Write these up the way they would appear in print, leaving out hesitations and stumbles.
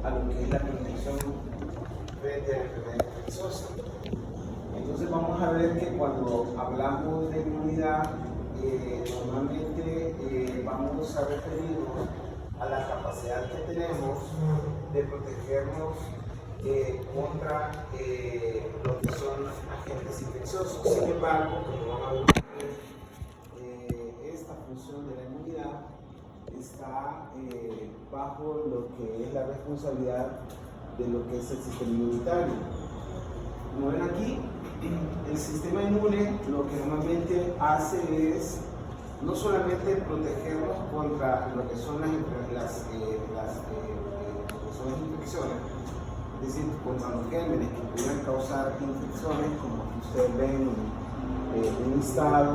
a lo que es la protección frente a la enfermedad infecciosa. Entonces vamos a ver que cuando hablamos de inmunidad, normalmente vamos a referirnos a la capacidad que tenemos de protegernos contra lo que son agentes infecciosos. Sin embargo, como vamos a ver, esta función de la inmunidad está bajo lo que es la responsabilidad de lo que es el sistema inmunitario. Como ven aquí, el sistema inmune lo que normalmente hace es no solamente protegernos contra lo que son las infecciones, es decir, contra los gérmenes que pudieran causar infecciones, como ustedes ven en un listado,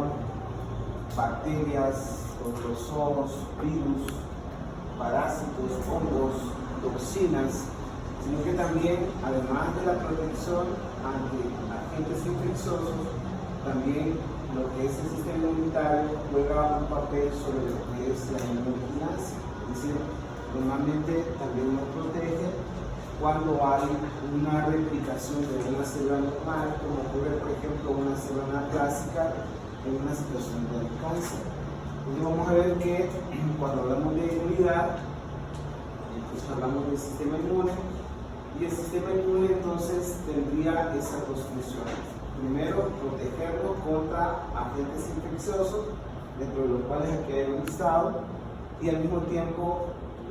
bacterias, protozoos, virus, parásitos, hongos, toxinas, sino que también, además de la protección ante agentes infecciosos, también lo que es el sistema inmunitario juega un papel sobre lo que es la inmunovigilancia. Es decir, normalmente también nos protege cuando hay una replicación de una célula normal, como ocurre, por ejemplo, una célula clásica en una situación de cáncer. Entonces vamos a ver que cuando hablamos de inmunidad, pues hablamos del sistema inmune, y el sistema inmune entonces tendría esas dos funciones. Primero, protegernos contra agentes infecciosos, dentro de los cuales aquí hay un listado, y al mismo tiempo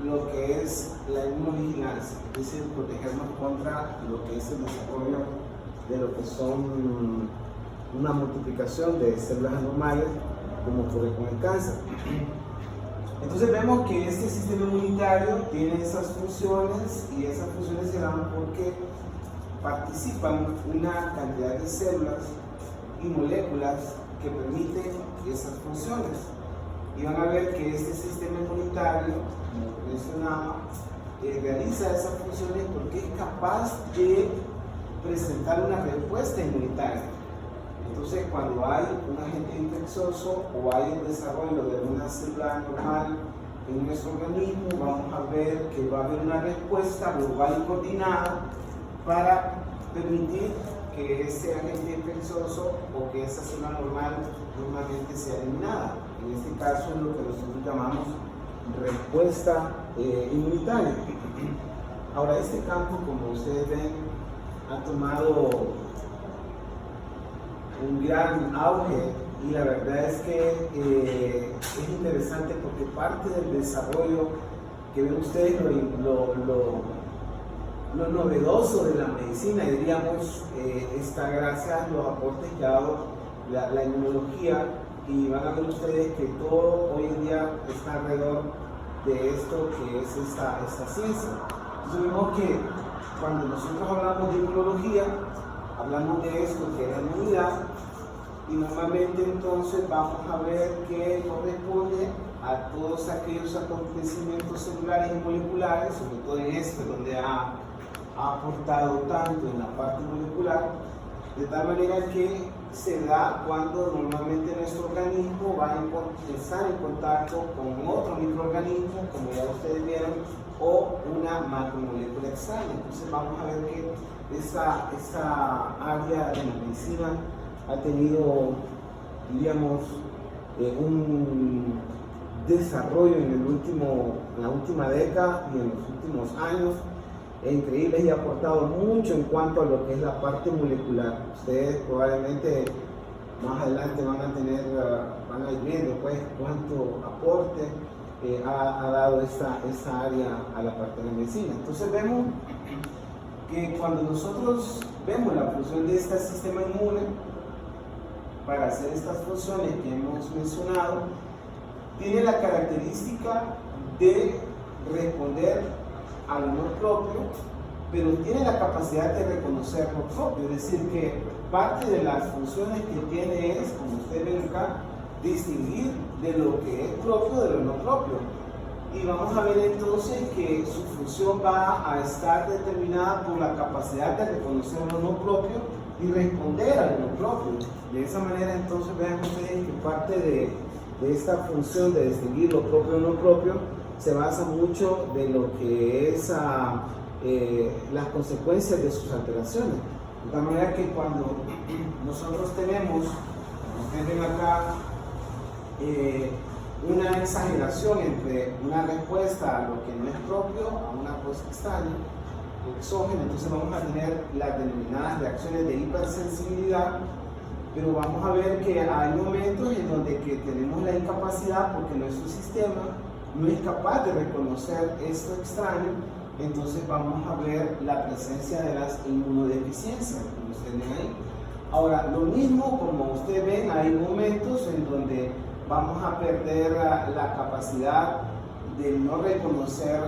lo que es la inmunovigilancia, es decir, protegernos contra lo que es el desarrollo de lo que son una multiplicación de células anormales, como ocurre con el cáncer. Entonces vemos que este sistema inmunitario tiene esas funciones, y esas funciones se dan porque participan una cantidad de células y moléculas que permiten esas funciones. Y van a ver que este sistema inmunitario, como mencionaba, realiza esas funciones porque es capaz de presentar una respuesta inmunitaria. Entonces, cuando hay un agente infeccioso o hay el desarrollo de una célula anormal en nuestro organismo, vamos a ver que va a haber una respuesta global y coordinada para permitir que ese agente infeccioso o que esa célula normal normalmente sea eliminada. En este caso es lo que nosotros llamamos respuesta inmunitaria. Ahora, este campo, como ustedes ven, ha tomado un gran auge, y la verdad es que es interesante porque parte del desarrollo que ven ustedes, lo novedoso de la medicina, diríamos, está gracias a los aportes que ha dado la inmunología, y van a ver ustedes que todo hoy en día está alrededor de esto que es esta ciencia. Entonces vemos que cuando nosotros hablamos de inmunología, hablamos de esto que es la inmunidad, y normalmente entonces vamos a ver que corresponde a todos aquellos acontecimientos celulares y moleculares, sobre todo en este donde ha aportado tanto en la parte molecular, de tal manera que se da cuando normalmente nuestro organismo va a estar en contacto con otro microorganismo, como ya ustedes vieron, o una macromolécula extraña. Entonces vamos a ver que esa área de la medicina ha tenido, diríamos, un desarrollo en la última década y en los últimos años increíble, y ha aportado mucho en cuanto a lo que es la parte molecular. Ustedes probablemente más adelante van a ir viendo pues cuánto aporte ha dado esta área a la parte de la medicina. Entonces vemos que cuando nosotros vemos la función de este sistema inmune para hacer estas funciones que hemos mencionado, tiene la característica de responder a lo no propio, pero tiene la capacidad de reconocer lo propio. Es decir, que parte de las funciones que tiene es, como ustedes ven acá, distinguir de lo que es propio de lo no propio. Y vamos a ver entonces que su función va a estar determinada por la capacidad de reconocer lo no propio y responder a lo no propio. De esa manera entonces vean ustedes que parte de esta función de distinguir lo propio o no propio se basa mucho de lo que es las consecuencias de sus alteraciones. De tal manera que cuando nosotros tenemos, como ustedes ven acá, una exageración entre una respuesta a lo que no es propio, a una cosa extraña, exógena, entonces vamos a tener las denominadas reacciones de hipersensibilidad, pero vamos a ver que hay momentos en donde que tenemos la incapacidad porque nuestro sistema no es capaz de reconocer esto extraño, entonces vamos a ver la presencia de las inmunodeficiencias, como ustedes ven ahí. Ahora, lo mismo, como ustedes ven, hay momentos en donde vamos a perder la capacidad de no reconocer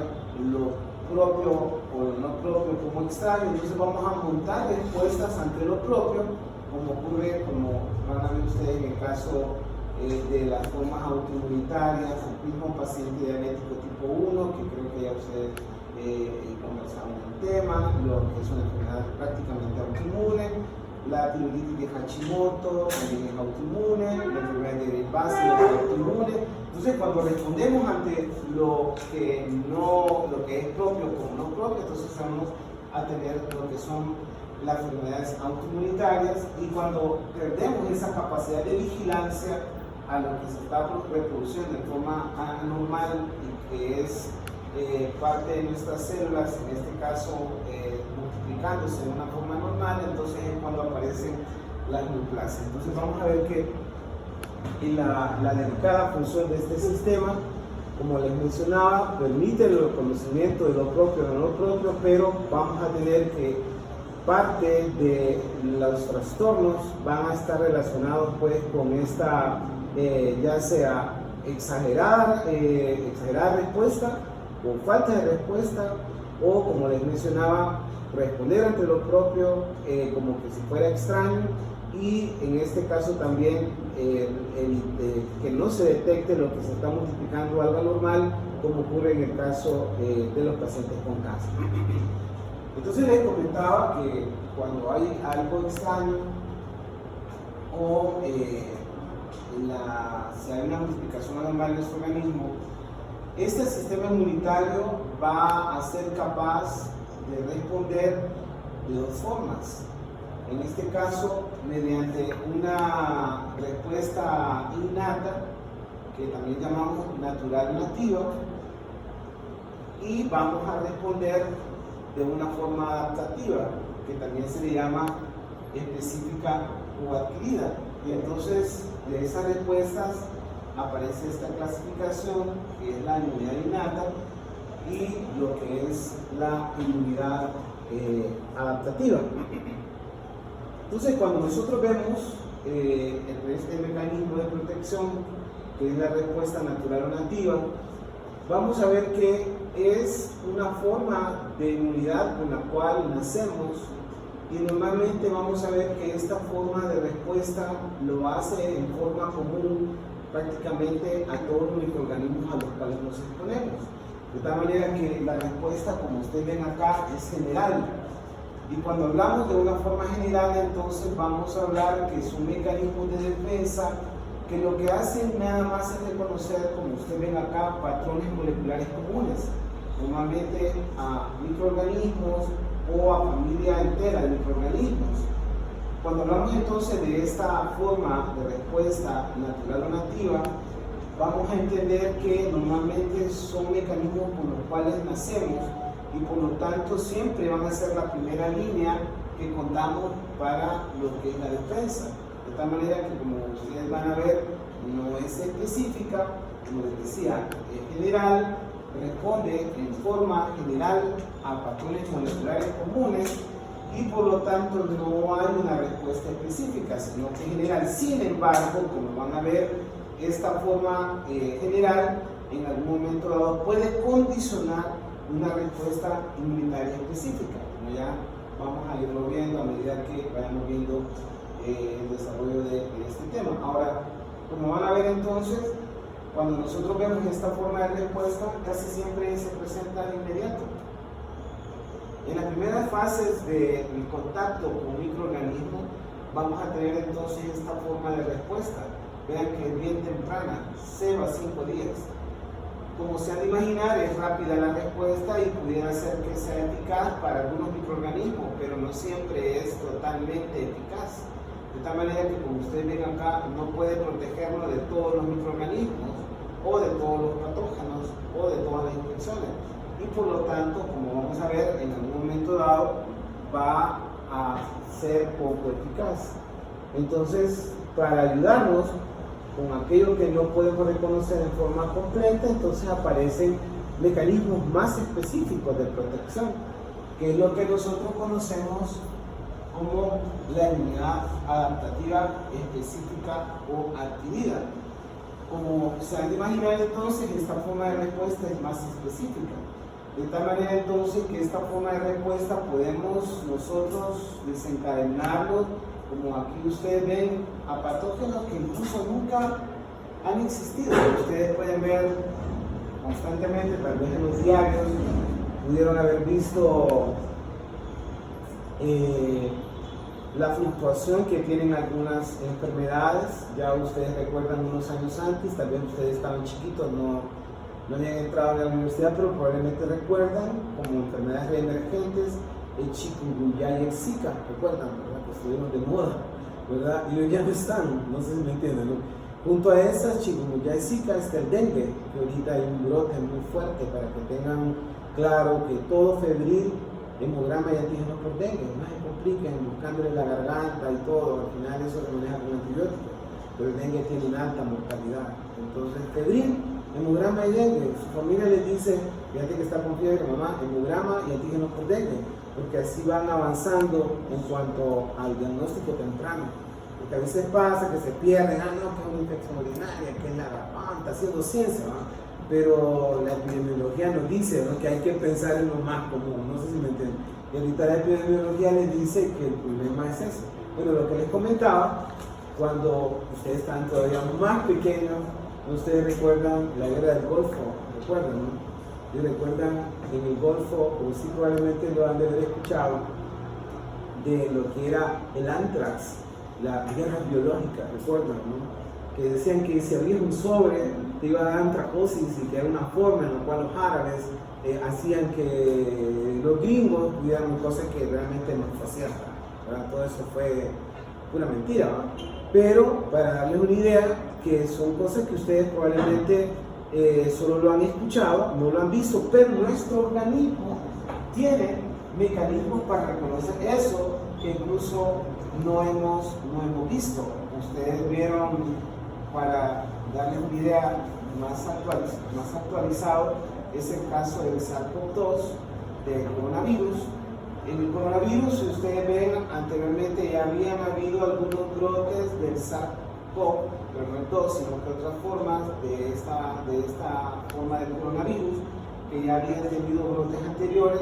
lo propio o lo no propio como extraño, entonces vamos a montar respuestas ante lo propio, como ocurre, como van a ver ustedes en el caso de las formas autoinmunitarias, el mismo paciente diabético tipo 1, que creo que ya ustedes conversaron el tema, lo que es una enfermedad prácticamente autoinmune, la tiroiditis de Hashimoto también es autoinmune, la enfermedad de Gray-Base es autoinmune. Entonces, cuando respondemos ante lo que es propio como no propio, entonces vamos a tener lo que son las enfermedades autoinmunitarias, y cuando perdemos esa capacidad de vigilancia a lo que se está reproduciendo de forma anormal y que es parte de nuestras células, en este caso multiplicándose de una forma normal, entonces es cuando aparecen las neoplasias. Entonces vamos a ver que la delicada función de este sistema, como les mencionaba, permite el reconocimiento de lo propio y de lo no propio, pero vamos a tener que parte de los trastornos van a estar relacionados pues con esta ya sea exagerada respuesta o falta de respuesta, o como les mencionaba, responder ante lo propio como que si fuera extraño, y en este caso también que no se detecte lo que se está multiplicando algo anormal, como ocurre en el caso de los pacientes con cáncer. Entonces les comentaba que cuando hay algo extraño o si hay una multiplicación anormal en nuestro organismo, este sistema inmunitario va a ser capaz de responder de dos formas. En este caso, mediante una respuesta innata, que también llamamos natural nativa, y vamos a responder de una forma adaptativa, que también se le llama específica o adquirida. Y entonces, de esas respuestas aparece esta clasificación, que es la inmunidad innata, y lo que es la inmunidad adaptativa. Entonces, cuando nosotros vemos este mecanismo de protección, que es la respuesta natural o nativa, vamos a ver que es una forma de inmunidad con la cual nacemos, y normalmente vamos a ver que esta forma de respuesta lo hace en forma común prácticamente a todos los microorganismos a los cuales nos exponemos. De tal manera que la respuesta, como ustedes ven acá, es general. Y cuando hablamos de una forma general, entonces vamos a hablar que son mecanismos de defensa que lo que hacen nada más es reconocer, como ustedes ven acá, patrones moleculares comunes, normalmente a microorganismos o a familia entera de microorganismos. Cuando hablamos entonces de esta forma de respuesta natural o nativa, vamos a entender que normalmente son mecanismos con los cuales nacemos, y por lo tanto siempre van a ser la primera línea que contamos para lo que es la defensa. De tal manera que, como ustedes van a ver, no es específica, como les decía, es general, responde en forma general a patrones moleculares comunes, y por lo tanto no hay una respuesta específica, sino que es general. Sin embargo, como van a ver, esta forma general en algún momento dado puede condicionar una respuesta inmunitaria específica, como ya vamos a irlo viendo a medida que vayamos viendo el desarrollo de este tema. Ahora, como van a ver entonces, cuando nosotros vemos esta forma de respuesta, casi siempre se presenta de inmediato. En las primeras fases del contacto con un microorganismo, vamos a tener entonces esta forma de respuesta. Vean que es bien temprana, 0 a 5 días. Como se han de imaginar, es rápida la respuesta y pudiera ser que sea eficaz para algunos microorganismos, pero no siempre es totalmente eficaz. De tal manera que, como ustedes ven acá, no puede protegernos de todos los microorganismos, o de todos los patógenos, o de todas las infecciones. Y por lo tanto, como vamos a ver, en algún momento dado va a ser poco eficaz. Entonces, para ayudarnos con aquello que no podemos reconocer en forma completa, entonces aparecen mecanismos más específicos de protección, que es lo que nosotros conocemos como la inmunidad adaptativa específica o adquirida. Como se han de imaginar, entonces, esta forma de respuesta es más específica. De tal manera, entonces, que esta forma de respuesta podemos nosotros desencadenarlo, como aquí ustedes ven, a patógenos que incluso nunca han existido. Ustedes pueden ver constantemente, tal vez en los diarios, pudieron haber visto la fluctuación que tienen algunas enfermedades. Ya ustedes recuerdan unos años antes, tal vez ustedes estaban chiquitos, no habían entrado a la universidad, pero probablemente recuerdan como enfermedades reemergentes el chikungunya y el zika, recuerdan, ¿verdad? Que estuvieron de moda, ¿verdad? Y hoy ya no están, no sé si me entienden, ¿no? Junto a esas, chikungunya y zika, está el dengue, que ahorita hay un brote muy fuerte, para que tengan claro que todo febril, hemograma y antígenos por dengue, no se compliquen buscándole la garganta y todo, al final eso se maneja con antibióticos, pero el dengue tiene una alta mortalidad. Entonces, febril, hemograma y dengue, su familia les dice, fíjate que está con fiebre, mamá, hemograma y antígenos por dengue, porque así van avanzando en cuanto al diagnóstico temprano. Porque a veces pasa que se pierden, no, que es una infección urinaria, que es la garganta, haciendo ciencia, ¿no? Pero la epidemiología nos dice, ¿no?, que hay que pensar en lo más común, no sé si me entienden. Y ahorita la epidemiología les dice que el problema es ese. Bueno, lo que les comentaba, cuando ustedes están todavía más pequeños, ustedes recuerdan la guerra del Golfo, ¿recuerdan, no? Y recuerdan en el Golfo, o sí probablemente lo han de haber escuchado, de lo que era el anthrax, la guerra biológica, ¿recuerdan, no? Que decían que si abrías un sobre te iba a dar antracosis, y que era una forma en la cual los árabes hacían que los gringos tuvieran cosas que realmente no fue cierta, ¿verdad? Todo eso fue pura mentira, ¿verdad? Pero para darles una idea, que son cosas que ustedes probablemente solo lo han escuchado, no lo han visto, pero nuestro organismo tiene mecanismos para reconocer eso que incluso no hemos visto. Ustedes vieron, para darles una idea más actualizado, es el caso del SARS-CoV-2, del coronavirus. En el coronavirus, si ustedes ven, anteriormente ya habían habido algunos brotes del SARS-CoV, pero no el 2, sino que otras formas de esta forma del coronavirus, que ya habían tenido brotes anteriores,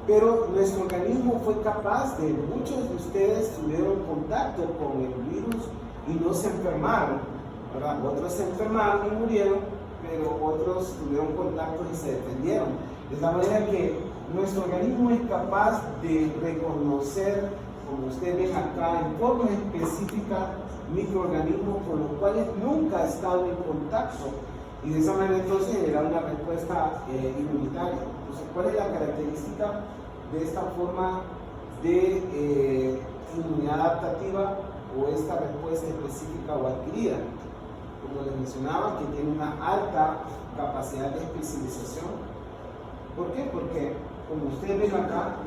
pero nuestro organismo fue capaz de, muchos de ustedes tuvieron contacto con el virus y no se enfermaron, ¿verdad? Otros se enfermaron y murieron, pero otros tuvieron contacto y se defendieron. De la manera que nuestro organismo es capaz de reconocer, como ustedes ven acá, en forma específica, microorganismos con los cuales nunca ha estado en contacto, y de esa manera entonces generar una respuesta inmunitaria. Entonces, ¿cuál es la característica de esta forma de inmunidad adaptativa o esta respuesta específica o adquirida? Como les mencionaba, que tiene una alta capacidad de especialización. ¿Por qué? Porque, como ustedes ven acá,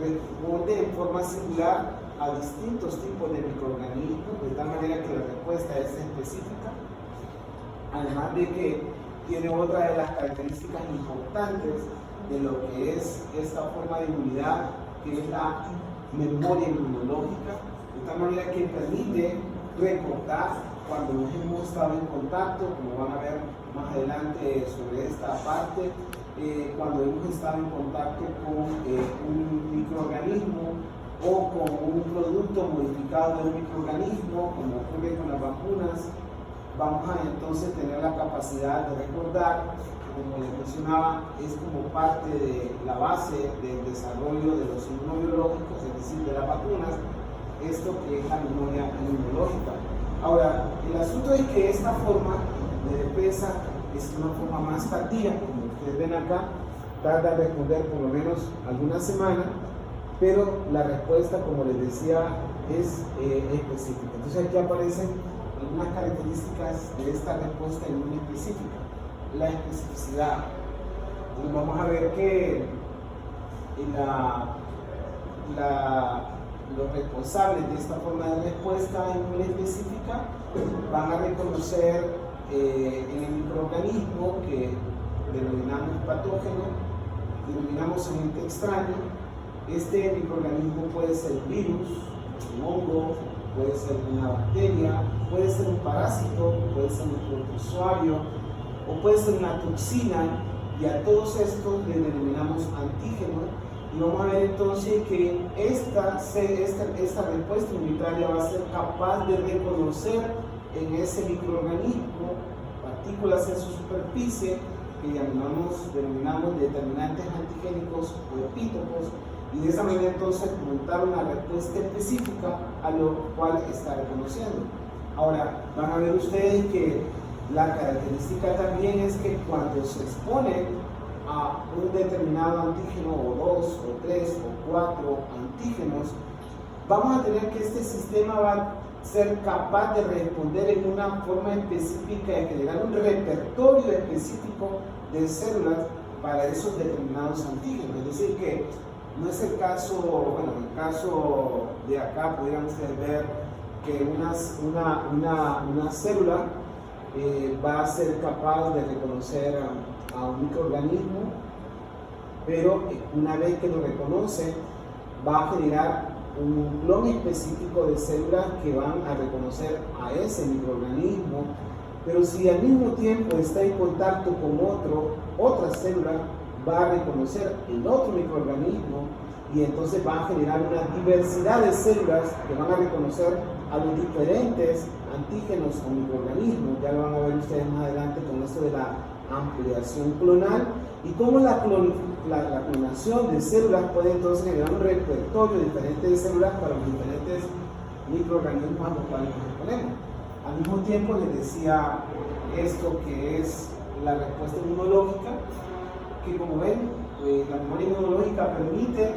responde en forma singular a distintos tipos de microorganismos, de tal manera que la respuesta es específica, además de que tiene otra de las características importantes de lo que es esta forma de inmunidad, que es la memoria inmunológica, de tal manera que permite recordar cuando nos hemos estado en contacto, como van a ver más adelante sobre esta parte, cuando hemos estado en contacto con un microorganismo o con un producto modificado de un microorganismo, como ocurre con las vacunas, vamos a entonces tener la capacidad de recordar, como les mencionaba, es como parte de la base del desarrollo de los inmunobiológicos, es decir, de las vacunas, esto que es la memoria inmunológica. Ahora, el asunto es que esta forma de defensa es una forma más tardía, como ustedes ven acá, tarda en responder por lo menos algunas semanas, pero la respuesta, como les decía, es específica. Entonces aquí aparecen algunas características de esta respuesta en una específica. La especificidad. Y vamos a ver que los responsables de esta forma de respuesta en una específica van a reconocer en el microorganismo que denominamos patógeno, denominamos agente extraño. Este microorganismo puede ser un virus, un hongo, puede ser una bacteria, puede ser un parásito, puede ser un protozoario o puede ser una toxina, y a todos estos les denominamos antígenos. Y vamos a ver entonces que esta respuesta unitaria va a ser capaz de reconocer en ese microorganismo partículas en su superficie que denominamos determinantes antigénicos o epítopos, y de esa manera entonces montar una respuesta específica a lo cual está reconociendo. Ahora, van a ver ustedes que la característica también es que cuando se expone a un determinado antígeno, o 2, o 3, o 4 antígenos, vamos a tener que este sistema va a ser capaz de responder en una forma específica y generar un repertorio específico de células para esos determinados antígenos. Es decir, que no es el caso, bueno, en el caso de acá pudieran ustedes ver que una célula va a ser capaz de reconocer a un microorganismo, pero una vez que lo reconoce va a generar un clon específico de células que van a reconocer a ese microorganismo, pero si al mismo tiempo está en contacto con otra célula, va a reconocer el otro microorganismo, y entonces va a generar una diversidad de células que van a reconocer a los diferentes antígenos o microorganismos. Ya lo van a ver ustedes más adelante con esto de la ampliación clonal, y cómo la clonación de células puede entonces generar un repertorio diferente de células para los diferentes microorganismos a los cuales nos exponemos. Al mismo tiempo les decía esto que es la respuesta inmunológica, que como ven, la memoria inmunológica permite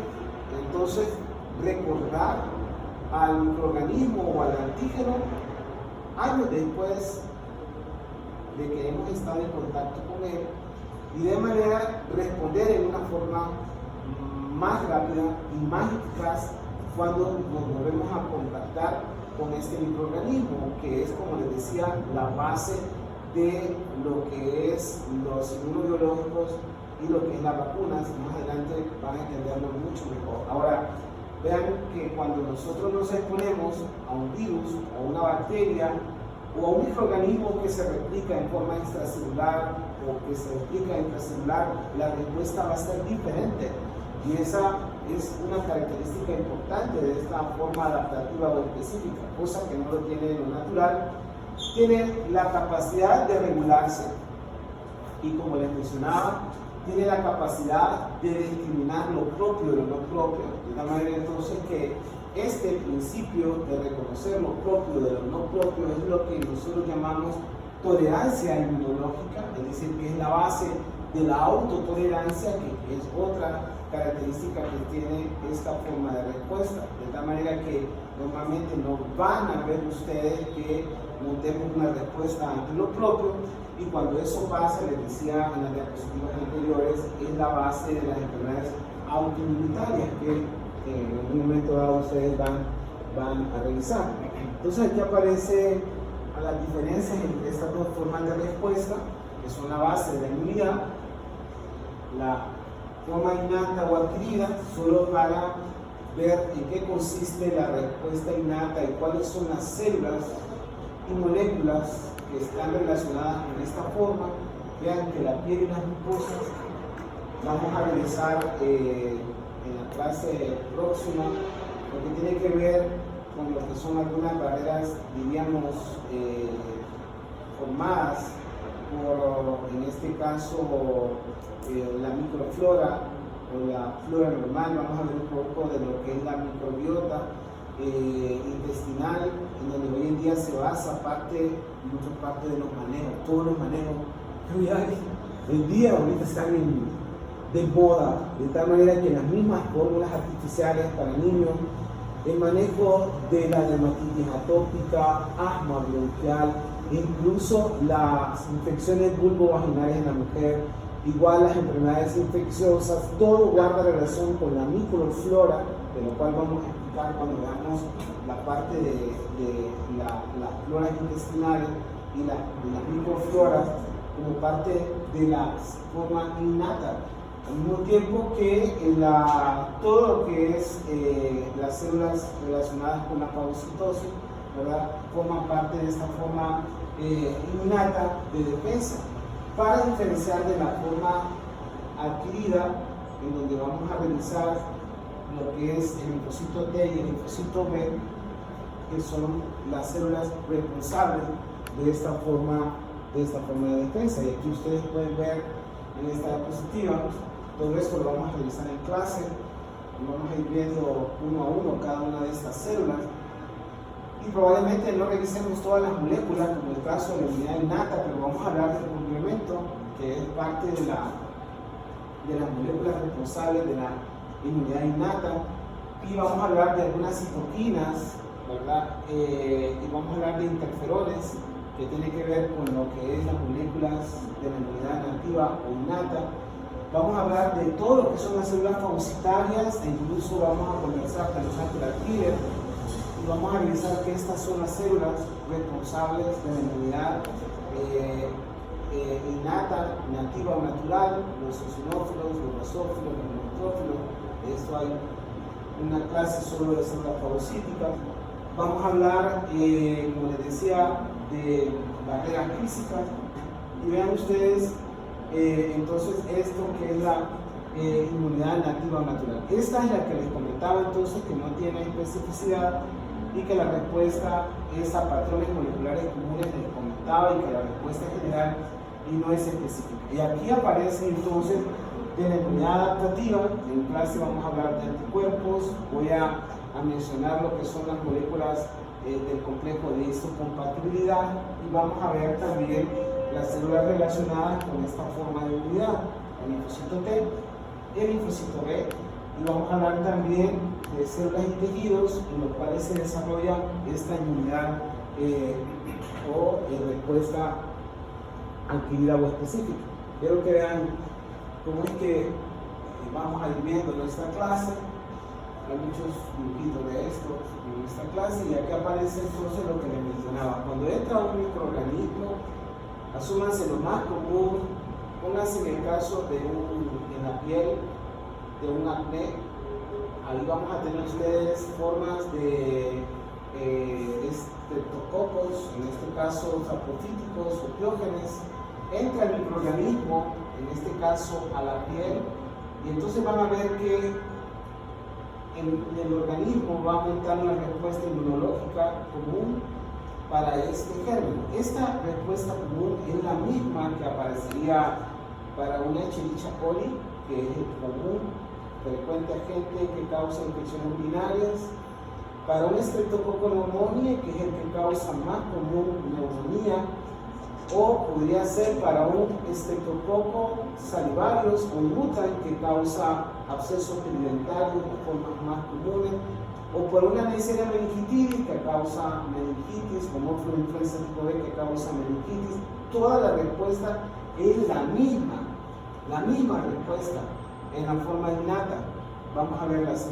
entonces recordar al microorganismo o al antígeno años después de que hemos estado en contacto con él, y de manera responder en una forma más rápida y más eficaz cuando nos volvemos a contactar con este microorganismo, que es, como les decía, la base de lo que es los inmunobiológicos y lo que es las vacunas. Más adelante van a entenderlo mucho mejor. Ahora, vean que cuando nosotros nos exponemos a un virus, a una bacteria o a un microorganismo que se replica en forma extracelular o que se replica intracelular, la respuesta va a ser diferente. Y esa es una característica importante de esta forma adaptativa o específica, cosa que no lo tiene lo natural. Tiene la capacidad de regularse y, como les mencionaba, tiene la capacidad de discriminar lo propio de lo no propio, de tal manera entonces que este principio de reconocer lo propio de lo no propio es lo que nosotros llamamos tolerancia inmunológica, es decir, que es la base de la autotolerancia, que es otra característica que tiene esta forma de respuesta, de tal manera que normalmente no van a ver ustedes que montemos una respuesta ante lo propio, y cuando eso pasa, les decía en las diapositivas anteriores, es la base de las enfermedades autoinmunitarias que en algún momento dado ustedes van a revisar. Entonces aquí aparece las diferencias entre estas dos formas de respuesta, que son la base de la inmunidad, la forma innata o adquirida, solo para ver en qué consiste la respuesta innata y cuáles son las células y moléculas que están relacionadas con esta forma. Vean que la piel y las mucosas, vamos a revisar en la clase próxima, lo que tiene que ver con lo que son algunas barreras, diríamos, formadas por, en este caso, la microflora o la flora normal. Vamos a ver un poco de lo que es la microbiota intestinal, en donde hoy en día se basa mucha parte de los manejos, todos los manejos pero ya el día ahorita están de moda, de tal manera que las mismas fórmulas artificiales para niños, el manejo de la dermatitis atópica, asma bronquial, incluso las infecciones vulvovaginales en la mujer, igual las enfermedades infecciosas, todo guarda relación con la microflora, de lo cual vamos a explicar cuando veamos la parte de las floras intestinales y las microfloras como parte de la forma innata. Al mismo tiempo que todo lo que es las células relacionadas con la fagocitosis, ¿verdad?, forman parte de esta forma innata de defensa, para diferenciar de la forma adquirida, en donde vamos a revisar lo que es el linfocito T y el linfocito B, que son las células responsables de esta forma de defensa. Y aquí ustedes pueden ver en esta diapositiva, todo esto lo vamos a revisar en clase, vamos a ir viendo uno a uno cada una de estas células, y probablemente no revisemos todas las moléculas, como el caso de la inmunidad innata, pero vamos a hablar del complemento, que es parte de las moléculas responsables de la inmunidad innata, y vamos a hablar de algunas citoquinas, ¿verdad? Y vamos a hablar de interferones, que tiene que ver con lo que es las moléculas de la inmunidad nativa o innata. Vamos a hablar de todo lo que son las células fagocitarias, e incluso vamos a conversar de los natural killer, y vamos a revisar que estas son las células responsables de la inmunidad innata, nativa o natural, los eosinófilos, los basófilos, los neutrófilos. De esto hay una clase sobre las células fagocíticas. Vamos a hablar, como les decía, de barreras físicas, y vean ustedes entonces esto que es la inmunidad nativa o natural. Esta es la que les comentaba entonces, que no tiene especificidad y que la respuesta es a patrones moleculares comunes, les comentaba, y que la respuesta es general y no es específica. Y aquí aparece entonces de la inmunidad adaptativa. En clase vamos a hablar de anticuerpos, voy a mencionar lo que son las moléculas del complejo de histocompatibilidad, y vamos a ver también las células relacionadas con esta forma de unidad, el linfocito T, el linfocito B, y vamos a hablar también de células y tejidos en los cuales se desarrolla esta inmunidad o respuesta adquirida o específica. Quiero que vean cómo es que vamos a ir viendo nuestra clase. Hay muchos dibujitos de esto en esta clase, y aquí aparece entonces lo que les mencionaba. Cuando entra un microorganismo, asúmanse lo más común, pónganse en el caso en la piel de un acné. Ahí vamos a tener ustedes formas de estreptococos, en este caso saprofíticos o piógenes. Entra el microorganismo, en este caso a la piel, y entonces van a ver que el organismo va a aumentar la respuesta inmunológica común para este germen. Esta respuesta común es la misma que aparecería para una Escherichia coli, que es el común frecuente agente que causa infecciones urinarias, para un Streptococcus pneumoniae, que es el que causa más común neumonía, o podría ser para un Streptococcus salivarius o mutant, que causa abscesos periodentarios de formas más comunes, o por una Neisseria meningitis, que causa meningitis, como influenza tipo B, que causa meningitis. Toda la respuesta es la misma respuesta en la forma innata. Vamos a ver las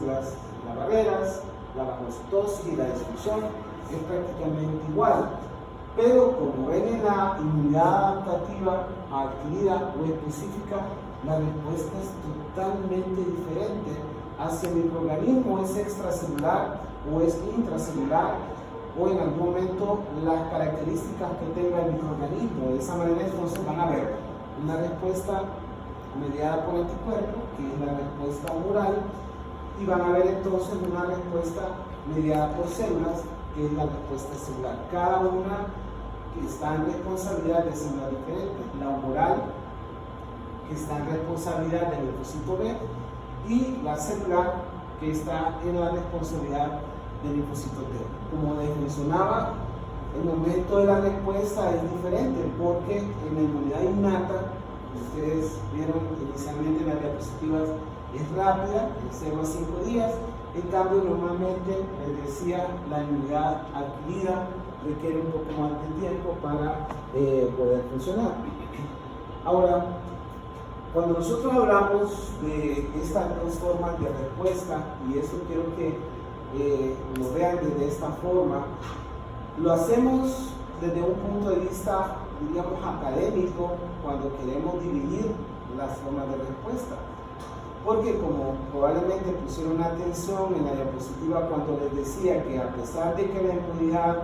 barreras, la fagocitosis y la destrucción, es prácticamente igual. Pero como ven en la inmunidad adaptativa adquirida o específica, la respuesta es totalmente diferente. Hacia el microorganismo es extracelular o es intracelular, o en algún momento las características que tenga el microorganismo. De esa manera entonces van a ver una respuesta mediada por anticuerpos, que es la respuesta humoral, y van a ver entonces una respuesta mediada por células, que es la respuesta celular. Cada una que está en responsabilidad de células diferentes. La humoral, que está en responsabilidad del linfocito B, y la celular, que está en la responsabilidad del linfocito T. Como les mencionaba, el momento de la respuesta es diferente, porque en la inmunidad innata, ustedes vieron inicialmente en las diapositivas, es rápida, de 0 a 5 días. En cambio, normalmente, les decía, la inmunidad adquirida requiere un poco más de tiempo para poder funcionar. Ahora, cuando nosotros hablamos de estas dos formas de respuesta, y esto quiero que lo vean desde esta forma, lo hacemos desde un punto de vista, diríamos, académico, cuando queremos dividir las formas de respuesta. Porque como probablemente pusieron atención en la diapositiva cuando les decía que a pesar de que la inmunidad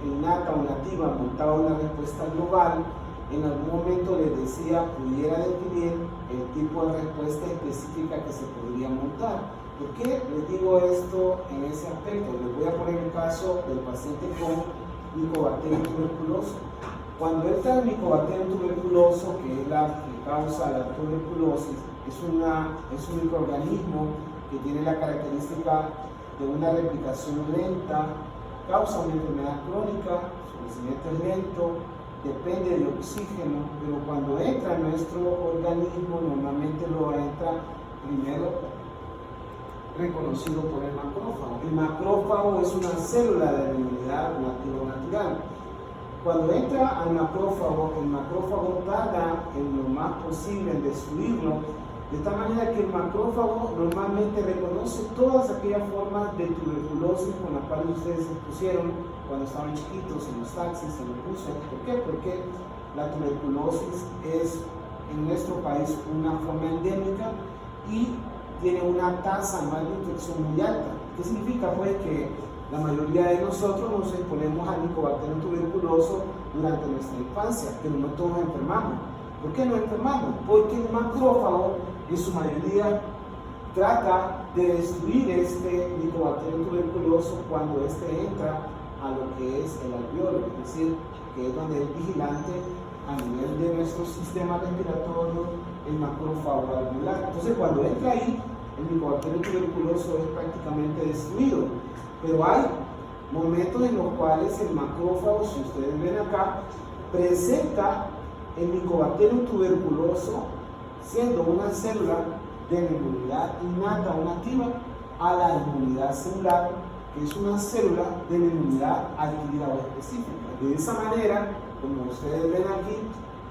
innata o nativa montaba una respuesta global, en algún momento les decía pudiera definir el tipo de respuesta específica que se podría montar. ¿Por qué les digo esto en ese aspecto? Les voy a poner el caso del paciente con Mycobacterium tuberculoso. Cuando entra el Mycobacterium tuberculoso, que es la que causa la tuberculosis, es un microorganismo que tiene la característica de una replicación lenta, causa una enfermedad crónica, su crecimiento es lento, depende del oxígeno, pero cuando entra en nuestro organismo normalmente lo entra primero reconocido por el macrófago. El macrófago es una célula de la inmunidad nativa o natural. Cuando entra al macrófago, el macrófago tarda en lo más posible en destruirlo, de tal manera que el macrófago normalmente reconoce todas aquellas formas de tuberculosis con las cuales ustedes se expusieron cuando estaban chiquitos, en los taxis, en los buses. ¿Por qué? Porque la tuberculosis es en nuestro país una forma endémica y tiene una tasa anual de infección muy alta. ¿Qué significa? Pues que la mayoría de nosotros nos exponemos al Mycobacterium tuberculoso durante nuestra infancia, pero no todos enfermamos. ¿Por qué no enfermamos? Porque el macrófago en su mayoría trata de destruir este Mycobacterium tuberculoso cuando este entra a lo que es el alveolo, es decir, que es donde es vigilante a nivel de nuestro sistema respiratorio, el macrófago alveolar. Entonces, cuando entra ahí, el Mycobacterium tuberculoso es prácticamente destruido. Pero hay momentos en los cuales el macrófago, si ustedes ven acá, presenta el Mycobacterium tuberculoso siendo una célula de la inmunidad innata o nativa a la inmunidad celular, que es una célula de la inmunidad adquirida o específica. De esa manera, como ustedes ven aquí,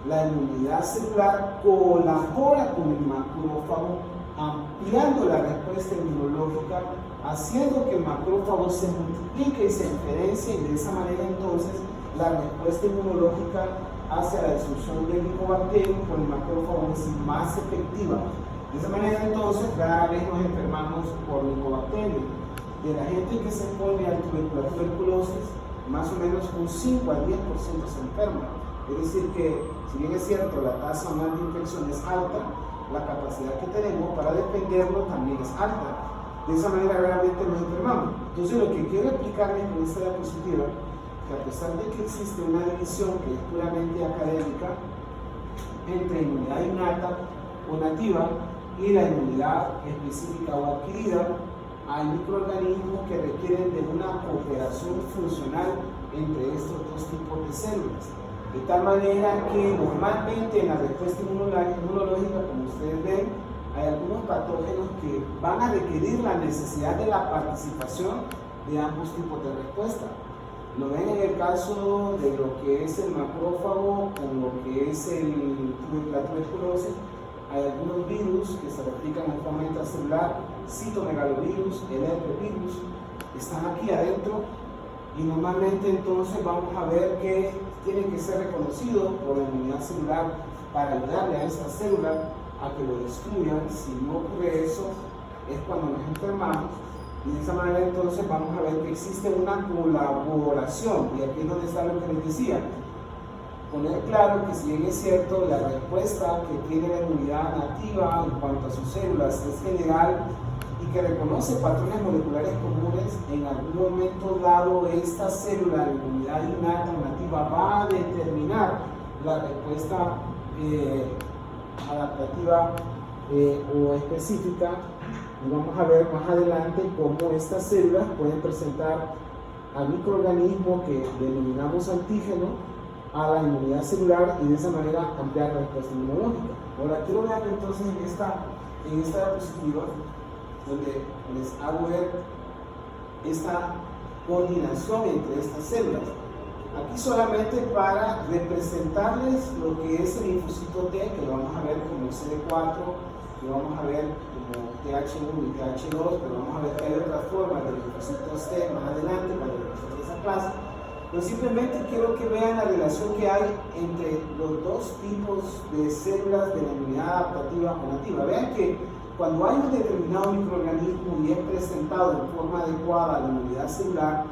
la inmunidad celular colabora con el macrófago, ampliando la respuesta inmunológica, haciendo que el macrófago se multiplique y se diferencie, y de esa manera entonces la respuesta inmunológica hacia la destrucción del Mycobacterium por el macrófago es más efectiva. De esa manera entonces cada vez nos enfermamos por Mycobacterium. De la gente que se expone a la tuberculosis, más o menos un 5 al 10% se enferma. Es decir que, si bien es cierto, la tasa anual de infección es alta, la capacidad que tenemos para defenderlo también es alta. De esa manera realmente nos enfermamos. Entonces lo que quiero explicarles con esta diapositiva, que a pesar de que existe una división que es puramente académica entre inmunidad innata o nativa y la inmunidad específica o adquirida, hay microorganismos que requieren de una cooperación funcional entre estos dos tipos de células. De tal manera que normalmente en la respuesta inmunológica, como ustedes ven, hay algunos patógenos que van a requerir la necesidad de la participación de ambos tipos de respuesta. Lo ven en el caso de lo que es el macrófago con lo que es la tuberculosis. Hay algunos virus que se replican en forma intracelular, citomegalovirus, el herpesvirus, están aquí adentro y normalmente entonces vamos a ver que tienen que ser reconocidos por la inmunidad celular para ayudarle a esa célula a que lo destruyan. Si no ocurre eso, es cuando nos enfermamos, y de esa manera entonces vamos a ver que existe una colaboración, y aquí es donde está lo que les decía. Poner claro que si bien es cierto, la respuesta que tiene la inmunidad nativa en cuanto a sus células es general y que reconoce patrones moleculares comunes, en algún momento dado esta célula de inmunidad innata o nativa va a determinar la respuesta adaptativa o específica, y vamos a ver más adelante cómo estas células pueden presentar al microorganismo que denominamos antígeno a la inmunidad celular y de esa manera ampliar la respuesta inmunológica. Ahora quiero ver entonces en esta diapositiva donde les hago ver esta coordinación entre estas células. Aquí solamente para representarles lo que es el linfocito T, que lo vamos a ver como CD4, lo vamos a ver como TH1 y TH2, pero vamos a ver que hay otras formas de linfocitos T más adelante cuando veamos esa clase. Pero simplemente quiero que vean la relación que hay entre los dos tipos de células de la inmunidad adaptativa o nativa. Vean que cuando hay un determinado microorganismo y es presentado en forma adecuada a la inmunidad celular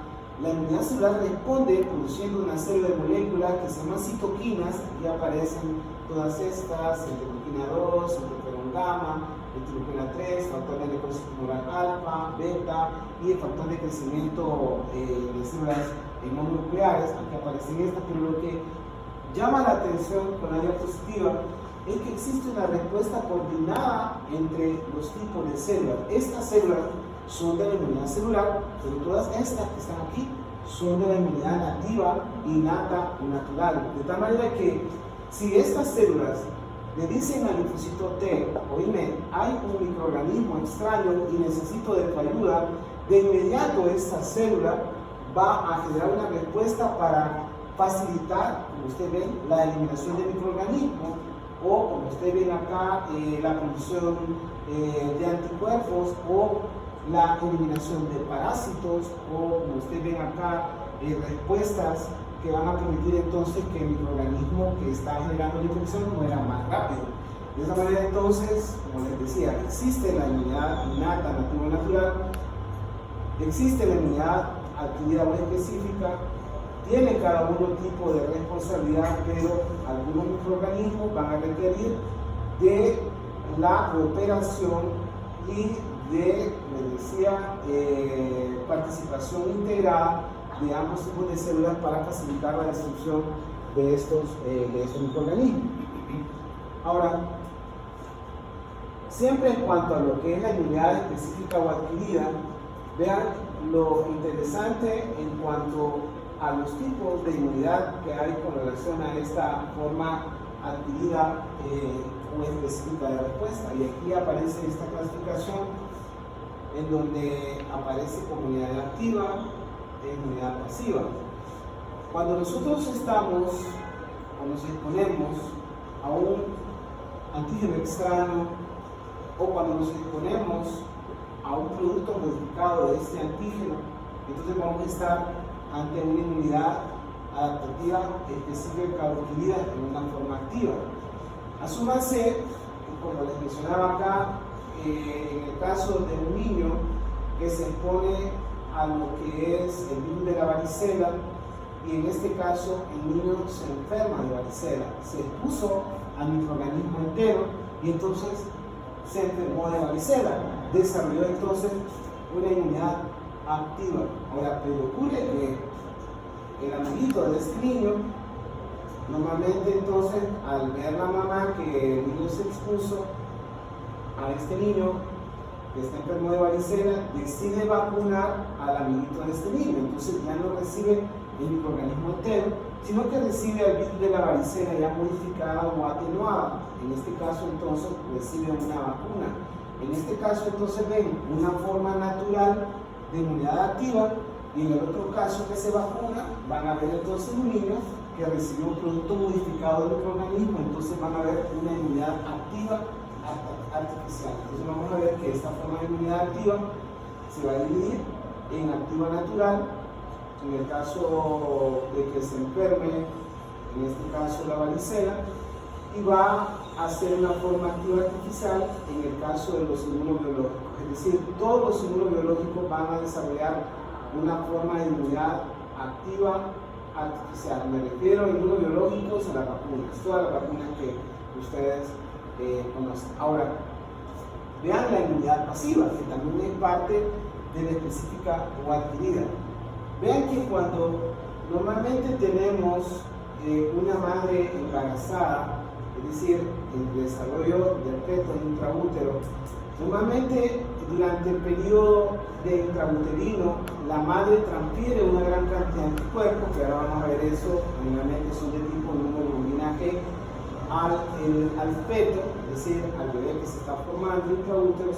responde produciendo una serie de moléculas que se llaman citoquinas. Aquí aparecen todas estas: interleuquina 2, interferón gamma, interleuquina 3, factor de necrosis tumoral alfa, beta y el factor de crecimiento de células mononucleares. Aquí aparecen estas, pero lo que llama la atención con la diapositiva es que existe una respuesta coordinada entre los tipos de células. Estas células son de la inmunidad celular, pero todas estas que están aquí son de la inmunidad nativa, innata y natural. De tal manera que si estas células le dicen al linfocito T: oíme, hay un microorganismo extraño y necesito de tu ayuda, de inmediato esta célula va a generar una respuesta para facilitar, como ustedes ven, la eliminación del microorganismo, o como ustedes ven acá, la producción de anticuerpos, o la eliminación de parásitos, o como ustedes ven acá, respuestas que van a permitir entonces que el microorganismo que está generando la infección muera más rápido. De esa manera entonces, como les decía, existe la inmunidad innata, nativa o natural, existe la inmunidad adquirida o específica, tiene cada uno tipo de responsabilidad, pero algunos microorganismos van a requerir de la cooperación y de, les decía, participación integrada de ambos tipos de células para facilitar la destrucción de estos microorganismos. Ahora, siempre en cuanto a lo que es la inmunidad específica o adquirida, vean lo interesante en cuanto a los tipos de inmunidad que hay con relación a esta forma adquirida o específica de respuesta. Y aquí aparece esta clasificación en donde aparece como inmunidad activa e inmunidad pasiva. Cuando nosotros estamos o nos exponemos a un antígeno extraño, o cuando nos exponemos a un producto modificado de este antígeno, entonces vamos a estar ante una inmunidad adaptativa específica o adquirida en una forma activa. Asúmanse, como les mencionaba acá, en el caso de un niño que se expone a lo que es el virus de la varicela, y en este caso el niño se enferma de varicela, se expuso al microorganismo entero y entonces se enfermó de varicela, desarrolló entonces una inmunidad activa. Ahora, pero ocurre que el amiguito de este niño, normalmente entonces, al ver la mamá que el niño se expuso a este niño que está enfermo de varicela, decide vacunar al amiguito de este niño. Entonces ya no recibe el microorganismo entero, sino que recibe el virus de la varicela ya modificada o atenuada. En este caso entonces recibe una vacuna. En este caso entonces ven una forma natural de inmunidad activa, y en el otro caso que se vacuna van a ver entonces un niño que recibió un producto modificado del microorganismo, entonces van a ver una inmunidad activa artificial. Entonces vamos a ver que esta forma de inmunidad activa se va a dividir en activa natural, en el caso de que se enferme, en este caso la varicela, y va a ser una forma activa artificial en el caso de los inmunobiológicos. Es decir, todos los inmunobiológicos van a desarrollar una forma de inmunidad activa artificial. Me refiero a inmunobiológicos a las vacunas, todas las vacunas que ustedes conocen. Ahora, vean la inmunidad pasiva, que también es parte de la específica o adquirida. Vean que cuando normalmente tenemos una madre embarazada, es decir, el desarrollo del feto intraútero, Normalmente, durante el periodo de intrauterino, la madre transfiere una gran cantidad de anticuerpos, que ahora vamos a ver eso, generalmente son de tipo hemoglobina G, al feto, es decir, al bebé que se está formando intraútero.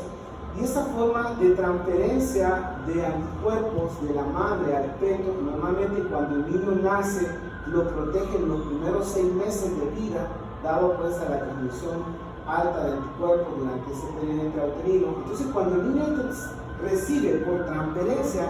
Y esa forma de transferencia de anticuerpos de la madre al feto, normalmente cuando el niño nace, lo protege en los primeros 6 meses de vida, dado pues a la transmisión alta de anticuerpos durante ese periodo intrauterino. Entonces, cuando el niño recibe por transferencia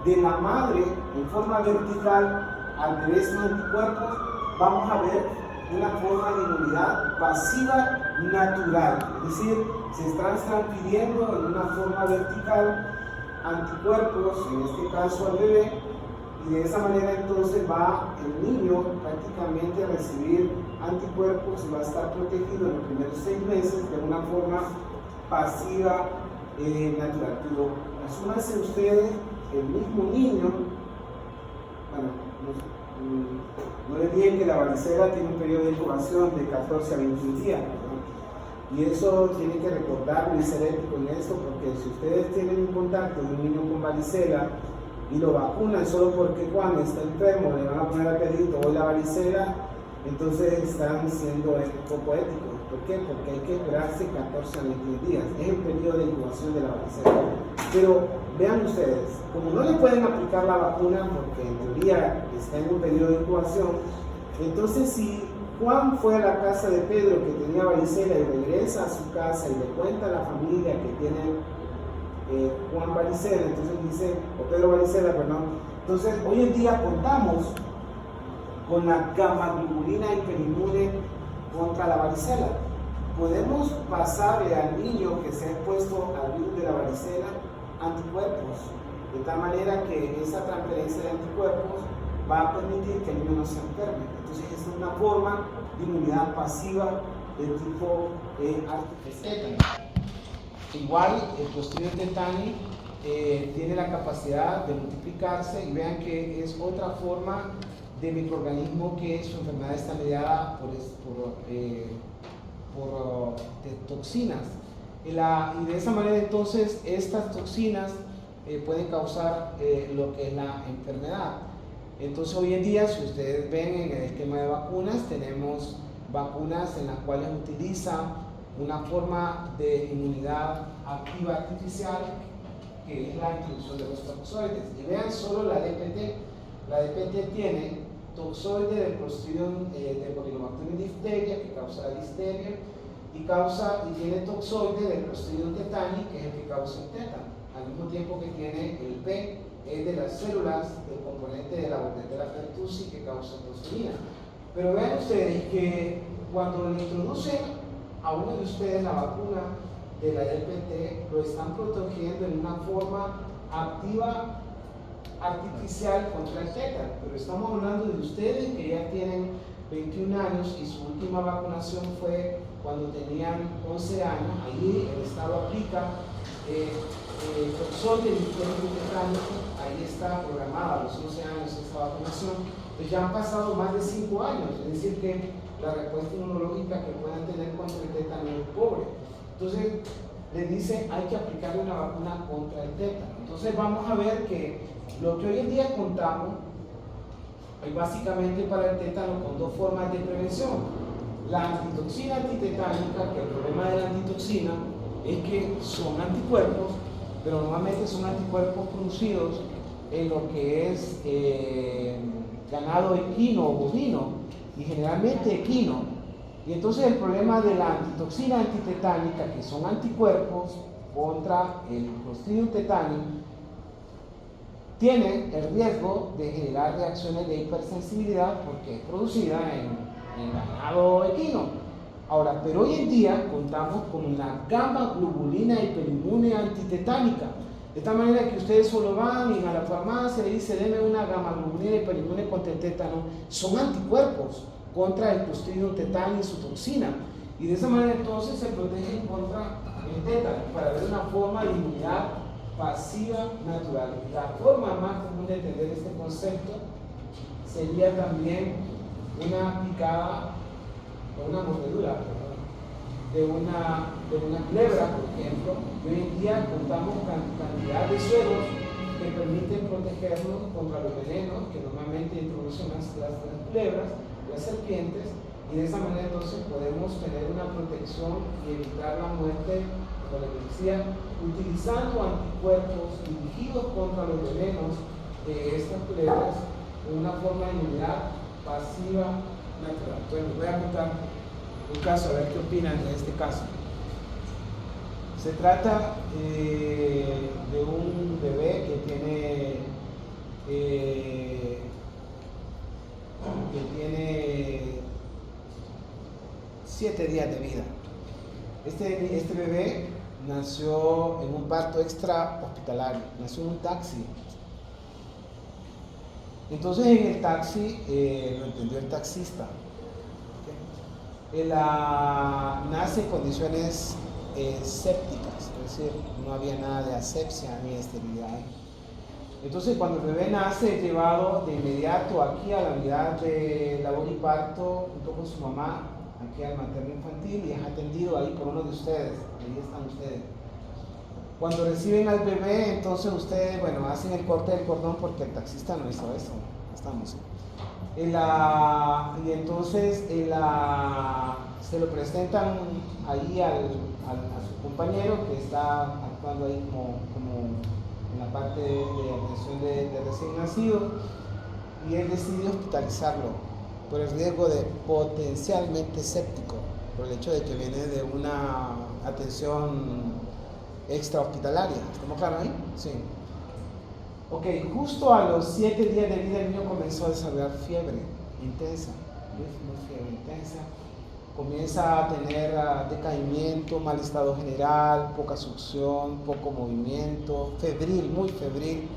de la madre en forma vertical al bebé esos anticuerpos, vamos a ver una forma de inmunidad pasiva natural, es decir, se están transfiriendo en una forma vertical anticuerpos, en este caso al bebé, y de esa manera entonces va el niño prácticamente a recibir anticuerpos y va a estar protegido en los primeros 6 meses de una forma pasiva natural. Pero asúmanse ustedes, el mismo niño, bueno, no les dije que la varicela tiene un periodo de incubación de 14 a 21 días, ¿no? Y eso tienen que recordarlo y ser ético en esto, porque si ustedes tienen un contacto de un niño con varicela y lo vacunan solo porque Juan está enfermo, le van a poner al pedito hoy la varicela, entonces están siendo poco éticos. ¿Por qué? Porque hay que esperarse 14 a 21 días, es el periodo de incubación de la varicela. Pero vean ustedes, como no le pueden aplicar la vacuna porque en teoría está en un periodo de incubación, entonces si Juan fue a la casa de Pedro que tenía varicela y regresa a su casa y le cuenta a la familia que tiene Juan varicela, entonces dice, o Pedro varicela, perdón, entonces hoy en día contamos con la gamma-globulina hiperinmune contra la varicela. Podemos pasarle al niño que se ha expuesto al virus de la varicela anticuerpos, de tal manera que esa transferencia de anticuerpos va a permitir que el niño no se enferme. Entonces, esta es una forma de inmunidad pasiva del tipo artificial. Igual, el Clostridium tetani tiene la capacidad de multiplicarse, y vean que es otra forma de microorganismo que su enfermedad está mediada por toxinas. Y de esa manera entonces estas toxinas pueden causar lo que es la enfermedad. Entonces hoy en día, si ustedes ven en el esquema de vacunas, tenemos vacunas en las cuales utiliza una forma de inmunidad activa artificial, que es la introducción de los toxoides. Y vean solo la DPT. La DPT tiene toxoide del Clostridium de Botulinum difteria, que causa la difteria, y tiene toxoide del Clostridium tetani, que es el que causa el tétano, al mismo tiempo que tiene el P, es de las células del componente de la Bordetella pertussis, que causa toxina. Pero vean ustedes que cuando le introducen a uno de ustedes la vacuna de la DPT, lo están protegiendo en una forma activa artificial contra el tétano, pero estamos hablando de ustedes que ya tienen 21 años y su última vacunación fue cuando tenían 11 años. Ahí el Estado aplica el toxoide tetánico, ahí está programada a los 11 años esta vacunación. Pues ya han pasado más de 5 años, es decir que la respuesta inmunológica que puedan tener contra el tétano es pobre. Entonces les dice hay que aplicarle una vacuna contra el tétano. Entonces vamos a ver que lo que hoy en día contamos es básicamente para el tétano con 2 formas de prevención. La antitoxina antitetánica, que el problema de la antitoxina es que son anticuerpos, pero normalmente son anticuerpos producidos en lo que es ganado equino o bovino, y generalmente equino. Y entonces el problema de la antitoxina antitetánica, que son anticuerpos contra el Clostridium tetani, tiene el riesgo de generar reacciones de hipersensibilidad porque es producida en ganado equino. Ahora, pero hoy en día contamos con una gamma-globulina hiperinmune antitetánica, de tal manera que ustedes solo van y a la farmacia y dicen deme una gamma-globulina hiperinmune contra el tétano. Son anticuerpos contra el Clostridium tetani y su toxina, y de esa manera entonces se protegen contra el tétano, para ver una forma de inmunidad pasiva natural. La forma más común de entender este concepto sería también una picada o una mordedura de una culebra, por ejemplo. Y hoy en día contamos con cantidad de sueros que permiten protegernos contra los venenos que normalmente introducen las culebras, las serpientes, y de esa manera entonces podemos tener una protección y evitar la muerte, como les decía, utilizando anticuerpos dirigidos contra los venenos de estas culebras en una forma de inmunidad pasiva natural. Bueno, voy a contar un caso, a ver qué opinan de este caso. Se trata de un bebé que tiene 7 días de vida. Este bebé nació en un parto extra hospitalario, nació en un taxi. Entonces en el taxi, lo entendió el taxista. Nace en condiciones sépticas, es decir, no había nada de asepsia ni esterilidad. Entonces cuando el bebé nace es llevado de inmediato aquí a la unidad de labor y parto junto con su mamá, aquí al materno infantil, y es atendido ahí por uno de ustedes, ahí están ustedes. Cuando reciben al bebé, entonces ustedes, bueno, hacen el corte del cordón porque el taxista no hizo eso, estamos. Y entonces se lo presentan ahí a su compañero que está actuando ahí como en la parte de atención de recién nacido, y él decide hospitalizarlo por el riesgo de potencialmente séptico, por el hecho de que viene de una atención extra hospitalaria. ¿Estamos claros ahí? Sí. Ok, justo a los 7 días de vida el niño comenzó a desarrollar fiebre intensa, muy fiebre intensa. Comienza a tener decaimiento, mal estado general, poca succión, poco movimiento, febril, muy febril.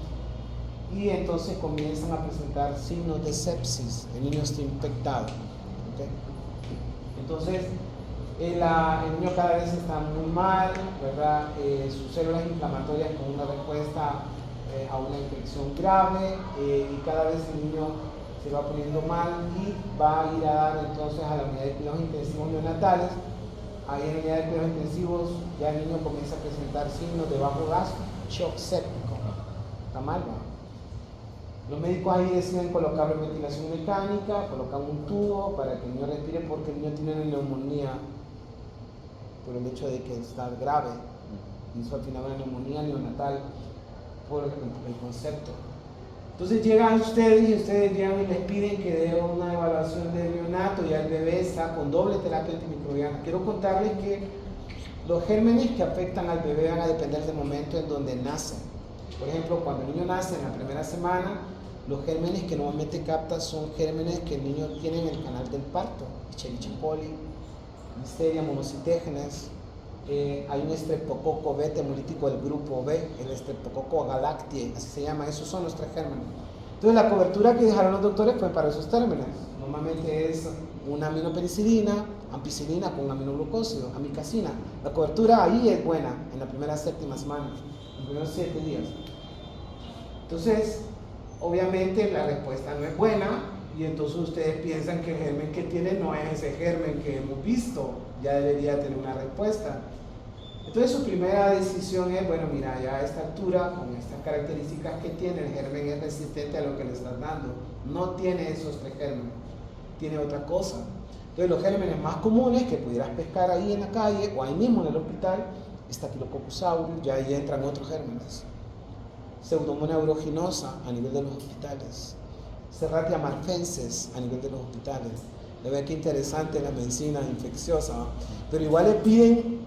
Y entonces comienzan a presentar signos de sepsis, el niño está infectado. ¿Okay? Entonces, el niño cada vez está muy mal, ¿verdad? Sus células inflamatorias con una respuesta a una infección grave, y cada vez el niño se va poniendo mal y va a ir a dar entonces a la unidad de cuidados intensivos neonatales. Ahí en la unidad de cuidados intensivos ya el niño comienza a presentar signos de bajo gasto, shock séptico. Está mal, ¿no? Los médicos ahí deciden colocarle ventilación mecánica, colocan un tubo para que el niño respire porque el niño tiene una neumonía por el hecho de que está grave. Hizo al final una neumonía neonatal por el concepto. Entonces llegan ustedes y ustedes llegan y les piden que dé una evaluación de neonato, y el bebé está con doble terapia antimicrobiana. Quiero contarles que los gérmenes que afectan al bebé van a depender del momento en donde nacen. Por ejemplo, cuando el niño nace en la primera semana, los gérmenes que normalmente capta son gérmenes que el niño tiene en el canal del parto: Escherichia coli, Listeria monocytogenes. Hay un estreptococo beta hemolítico del grupo B, el estreptococo galactiae, así se llama. Esos son los 3 gérmenes. Entonces la cobertura que dejaron los doctores fue para esos términos. Normalmente es una aminopenicilina, ampicilina con aminoglucósido, amicacina. La cobertura ahí es buena en la primera 7ª semana, en los primeros 7 días. Entonces, obviamente la respuesta no es buena, y entonces ustedes piensan que el germen que tiene no es ese germen que hemos visto, ya debería tener una respuesta. Entonces su primera decisión es, bueno, mira, ya a esta altura, con estas características que tiene, el germen es resistente a lo que le estás dando. No tiene esos 3 gérmenes, tiene otra cosa. Entonces los gérmenes más comunes que pudieras pescar ahí en la calle o ahí mismo en el hospital, Staphylococcus aureus, ya ahí entran otros gérmenes. Pseudomonas aeruginosa a nivel de los hospitales. Serratia marfensis a nivel de los hospitales. Le ve que interesante la medicina infecciosa, ¿no? Pero igual le piden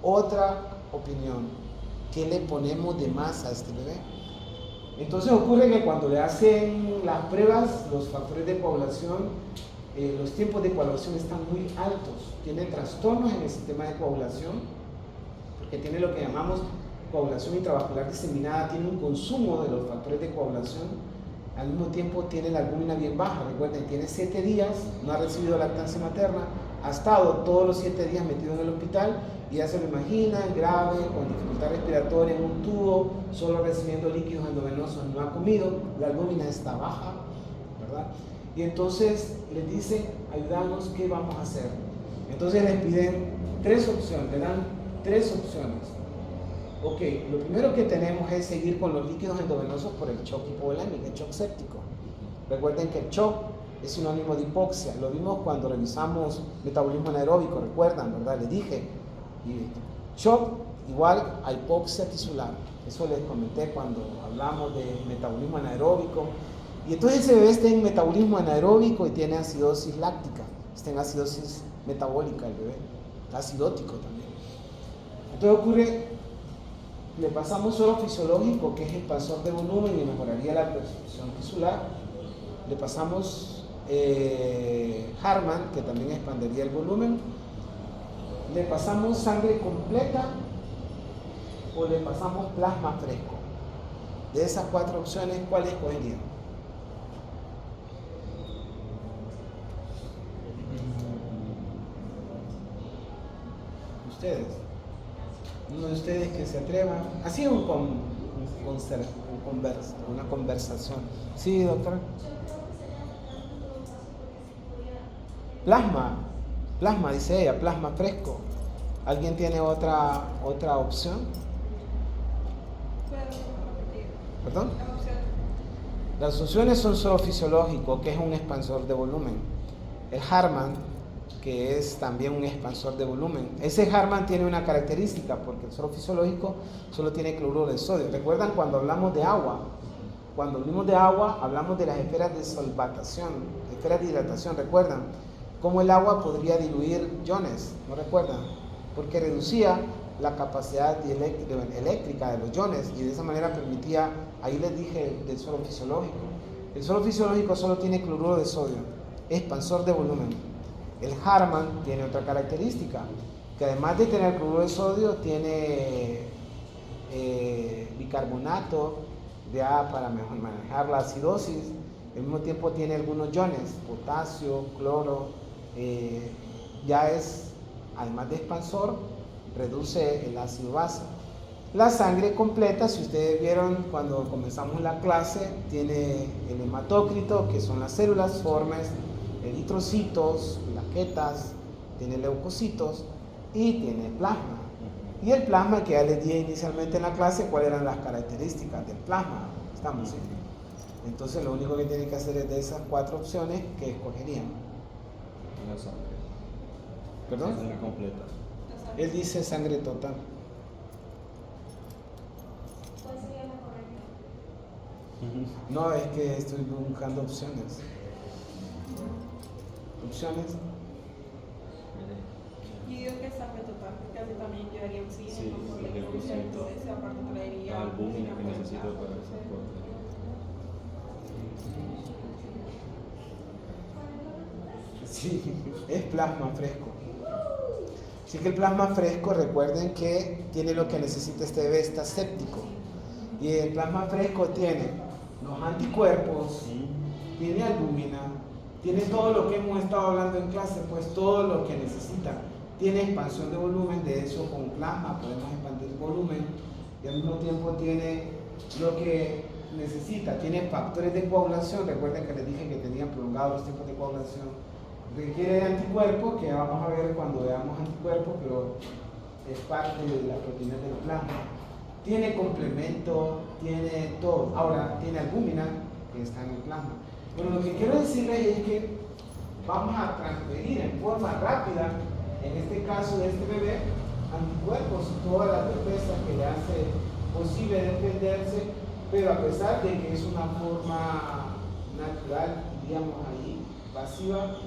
otra opinión: ¿qué le ponemos de más a este bebé? Entonces ocurre que cuando le hacen las pruebas, los factores de coagulación, los tiempos de coagulación están muy altos. Tiene trastornos en el sistema de coagulación, porque tiene lo que llamamos coagulación intravascular diseminada, tiene un consumo de los factores de coagulación. Al mismo tiempo tiene la albúmina bien baja. Recuerden, tiene 7 días, no ha recibido lactancia materna, ha estado todos los 7 días metido en el hospital, y ya se lo imaginan, grave, con dificultad respiratoria, en un tubo, solo recibiendo líquidos endovenosos, no ha comido, la albúmina está baja, ¿verdad? Y entonces les dicen, ayúdanos, ¿qué vamos a hacer? Entonces les piden 3 opciones, te dan 3 opciones. Ok, lo primero que tenemos es seguir con los líquidos endovenosos por el shock hipovolémico, el shock séptico. Recuerden que el shock es sinónimo de hipoxia. Lo vimos cuando revisamos metabolismo anaeróbico, recuerdan, ¿verdad? Les dije, y shock igual a hipoxia tisular. Eso les comenté cuando hablamos de metabolismo anaeróbico. Y entonces ese bebé está en metabolismo anaeróbico y tiene acidosis láctica, está en acidosis metabólica el bebé, acidótico también. Entonces ocurre, le pasamos suero fisiológico, que es expansor de volumen y mejoraría la perfusión tisular. Le pasamos Harman, que también expandería el volumen. Le pasamos sangre completa o le pasamos plasma fresco. De esas 4 opciones, ¿cuál escogería? Ustedes. Uno de ustedes que se atreva. Así una conversación. Sí, doctora. Plasma, dice ella, plasma fresco. ¿Alguien tiene otra opción? ¿Perdón? Las opciones son suero fisiológico, que es un expansor de volumen. El Harman, que es también un expansor de volumen. Ese Harman tiene una característica, porque el suero fisiológico solo tiene cloruro de sodio. ¿Recuerdan cuando hablamos de agua? Cuando hablamos de agua, hablamos de las esferas de solvatación, esferas de hidratación. ¿Recuerdan cómo el agua podría diluir iones? ¿No recuerdan? Porque reducía la capacidad eléctrica de los iones y de esa manera permitía, ahí les dije del suero fisiológico. El suero fisiológico solo tiene cloruro de sodio, expansor de volumen. El Harman tiene otra característica, que además de tener cloruro de sodio, tiene bicarbonato para manejar la acidosis. Al mismo tiempo tiene algunos iones, potasio, cloro, ya es, además de expansor, reduce el ácido base. La sangre completa, si ustedes vieron cuando comenzamos la clase, tiene el hematócrito, que son las células formes, eritrocitos, plaquetas, tiene leucocitos y tiene plasma. Y el plasma, que ya les dije inicialmente en la clase cuáles eran las características del plasma. Estamos, ¿sí? Entonces lo único que tienen que hacer es de esas 4 opciones que escogerían. La sangre. ¿Perdón? Sangre completa. Él dice sangre total. ¿Cuál sería la correcta? No, es que estoy buscando opciones. Opciones. Yo digo que sangre total, porque así también llevaría oxígeno, Sí, por porque el concepto, ese aparte traería albúmina que necesito para el transporte. Sí, es plasma fresco. Así que el plasma fresco, recuerden que tiene lo que necesita este bebé, está séptico. Y el plasma fresco tiene los anticuerpos, tiene albúmina, tiene todo lo que hemos estado hablando en clase, pues todo lo que necesita. Tiene expansión de volumen, de eso con plasma podemos expandir volumen, y al mismo tiempo tiene lo que necesita, tiene factores de coagulación. Recuerden que les dije que tenían prolongados los tiempos de coagulación. Requiere de anticuerpos, que vamos a ver cuando veamos anticuerpos, pero es parte de la proteína del plasma. Tiene complemento, tiene todo. Ahora, tiene albúmina, que está en el plasma. Bueno, lo que quiero decirles es que vamos a transferir en forma rápida, en este caso de este bebé, anticuerpos y todas las defensas que le hace posible defenderse, pero a pesar de que es una forma natural, diríamos ahí, pasiva,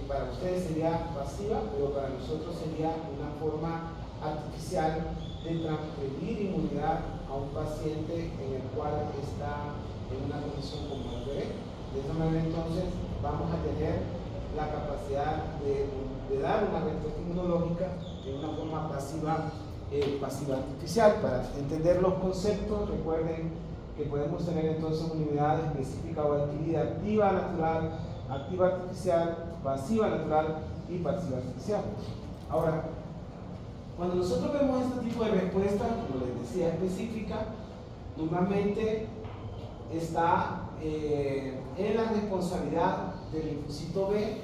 para ustedes sería pasiva, pero para nosotros sería una forma artificial de transferir inmunidad a un paciente en el cual está en una condición como el bebé. De esa manera entonces vamos a tener la capacidad de dar una respuesta inmunológica en una forma pasiva artificial. Para entender los conceptos, recuerden que podemos tener entonces una unidad específica o adquirida, activa natural, activa artificial, pasiva natural y pasiva artificial. Ahora, cuando nosotros vemos este tipo de respuesta, como les decía, específica, normalmente está en la responsabilidad del linfocito B,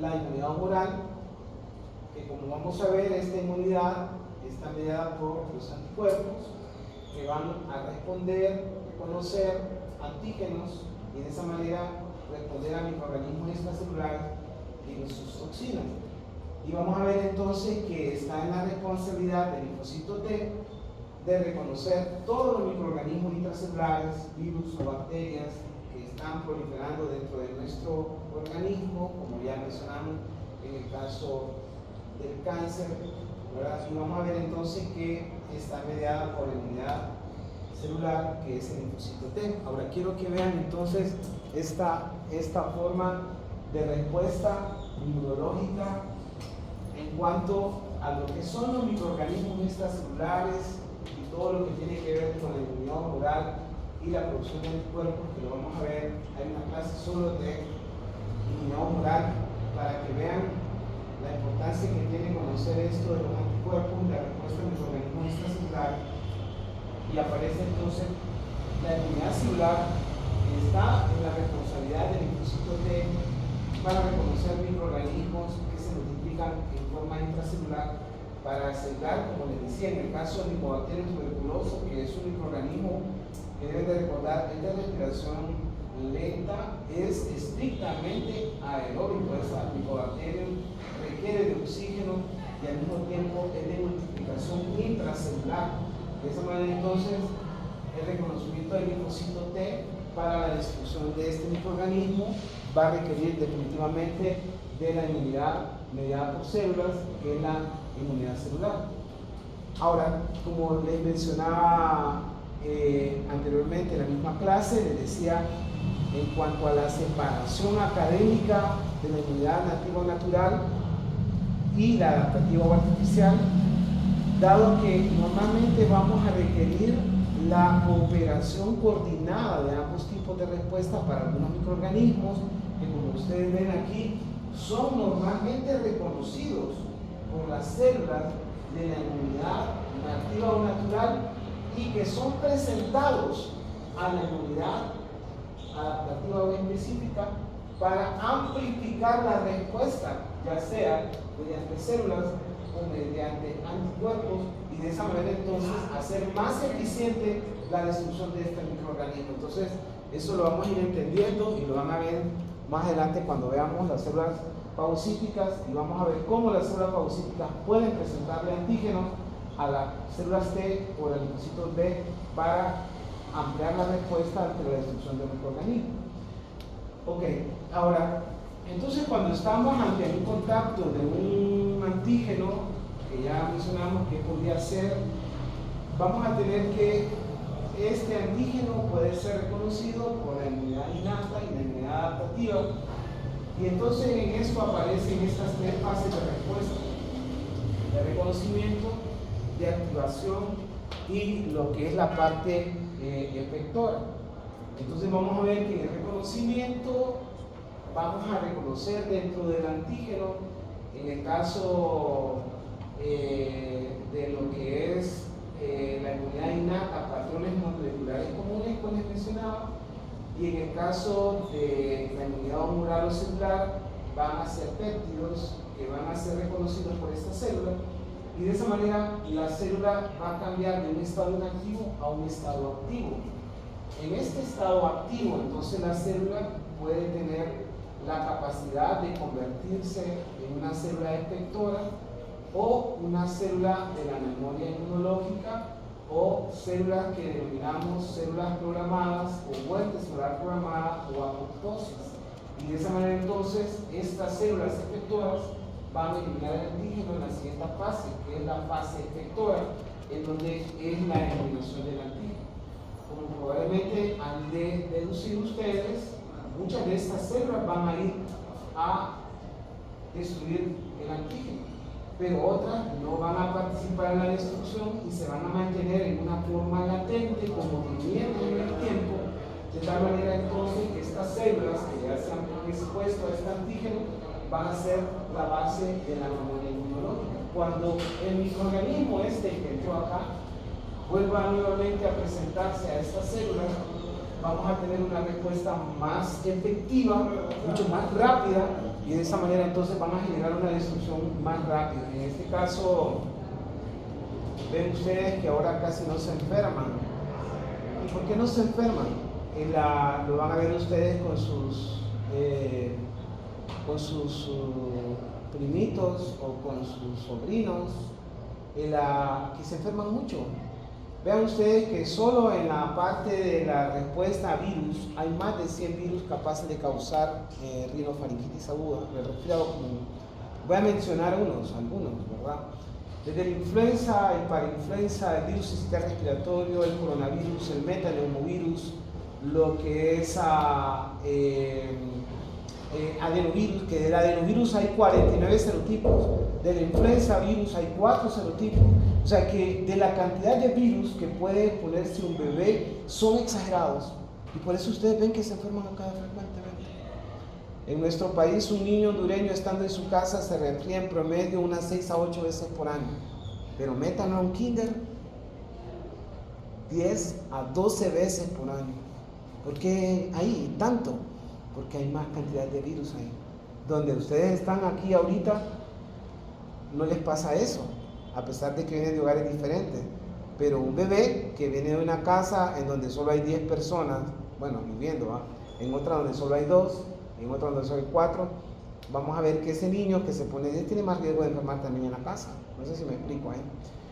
la inmunidad humoral, que, como vamos a ver, esta inmunidad está mediada por los anticuerpos que van a responder, reconocer antígenos y de esa manera responder a microorganismos extracelulares y sus toxinas. Y vamos a ver entonces que está en la responsabilidad del linfocito T de reconocer todos los microorganismos intracelulares, virus o bacterias que están proliferando dentro de nuestro organismo, como ya mencionamos en el caso del cáncer, ¿verdad? Y vamos a ver entonces que está mediada por la inmunidad celular, que es el linfocito T. Ahora quiero que vean entonces esta forma de respuesta inmunológica en cuanto a lo que son los microorganismos extracelulares y todo lo que tiene que ver con la inmunidad humoral y la producción de anticuerpos, que lo vamos a ver. Hay una clase solo de inmunidad humoral para que vean la importancia que tiene conocer esto de los anticuerpos y la respuesta de los organismos extracelulares. Y aparece entonces la inmunidad celular, que está en la responsabilidad del linfocito T para reconocer microorganismos que se multiplican en forma intracelular para asegurar, como les decía, en el caso del Mycobacterium tuberculoso, que es un microorganismo que deben de recordar, es de respiración lenta, es estrictamente aeróbico. Esa Mycobacterium requiere de oxígeno y al mismo tiempo es de multiplicación intracelular. De esa manera entonces el reconocimiento del linfocito T para la destrucción de este microorganismo va a requerir definitivamente de la inmunidad mediada por células, que es la inmunidad celular. Ahora, como les mencionaba anteriormente en la misma clase, les decía en cuanto a la separación académica de la inmunidad nativa o natural y la adaptativa o artificial, dado que normalmente vamos a requerir la cooperación coordinada de ambos tipos de respuestas para algunos microorganismos que, como ustedes ven aquí, son normalmente reconocidos por las células de la inmunidad nativa o natural y que son presentados a la inmunidad adaptativa o específica para amplificar la respuesta, ya sea mediante células o mediante anticuerpos, y de esa manera entonces hacer más eficiente la destrucción de este microorganismo. Entonces eso lo vamos a ir entendiendo y lo van a ver más adelante cuando veamos las células fagocíticas, y vamos a ver cómo las células fagocíticas pueden presentarle antígenos a las células T o a los linfocitos B para ampliar la respuesta ante la destrucción del microorganismo. Ok, ahora, entonces cuando estamos ante un contacto de un antígeno, que ya mencionamos que podría ser, vamos a tener que este antígeno puede ser reconocido por la inmunidad innata y la inmunidad adaptativa, y entonces en esto aparecen estas tres fases de respuesta: de reconocimiento, de activación y lo que es la parte efectora. Entonces vamos a ver que en el reconocimiento vamos a reconocer dentro del antígeno, en el caso de lo que es la inmunidad innata, patrones moleculares comunes, como les mencionaba, y en el caso de la inmunidad humoral o celular van a ser péptidos que van a ser reconocidos por esta célula, y de esa manera la célula va a cambiar de un estado inactivo a un estado activo. En este estado activo, entonces la célula puede tener la capacidad de convertirse en una célula efectora o una célula de la memoria inmunológica, o células que denominamos células programadas o muerte celular programada o apoptosis. Y de esa manera entonces estas células efectoras van a eliminar el antígeno en la siguiente fase, que es la fase efectora, en donde es la eliminación del antígeno. Como probablemente han de deducir ustedes, muchas de estas células van a ir a destruir el antígeno, pero otras no van a participar en la destrucción y se van a mantener en una forma latente, como viviendo en el tiempo, de tal manera entonces que estas células que ya se han expuesto a este antígeno van a ser la base de la memoria inmunológica. Cuando el microorganismo que entró acá vuelva nuevamente a presentarse a estas células, vamos a tener una respuesta más efectiva, mucho más rápida, y de esa manera entonces van a generar una destrucción más rápida. En este caso, ven ustedes que ahora casi no se enferman. ¿Y por qué no se enferman? Lo van a ver ustedes con sus primitos o con sus sobrinos, que se enferman mucho. Vean ustedes que solo en la parte de la respuesta a virus hay más de 100 virus capaces de causar rinofaringitis aguda, el resfriado común. Voy a mencionar algunos, ¿verdad? Desde la influenza, el parainfluenza, el virus sistémico respiratorio, el coronavirus, el metaneumovirus, lo que es adenovirus, que del adenovirus hay 49 serotipos, de la influenza virus hay 4 serotipos, o sea que de la cantidad de virus que puede ponerse un bebé son exagerados, y por eso ustedes ven que se enferman acá frecuentemente. En nuestro país un niño hondureño estando en su casa se resfría en promedio unas 6 a 8 veces por año, pero métanlo a un kinder 10 a 12 veces por año. ¿Por qué ahí tanto? Porque hay más cantidad de virus ahí. Donde ustedes están aquí ahorita, no les pasa eso, a pesar de que vienen de hogares diferentes. Pero un bebé que viene de una casa en donde solo hay 10 personas, bueno, viviendo, en otra donde solo hay 2, en otra donde solo hay 4, vamos a ver que ese niño que se pone, tiene más riesgo de enfermar también en la casa. No sé si me explico ahí.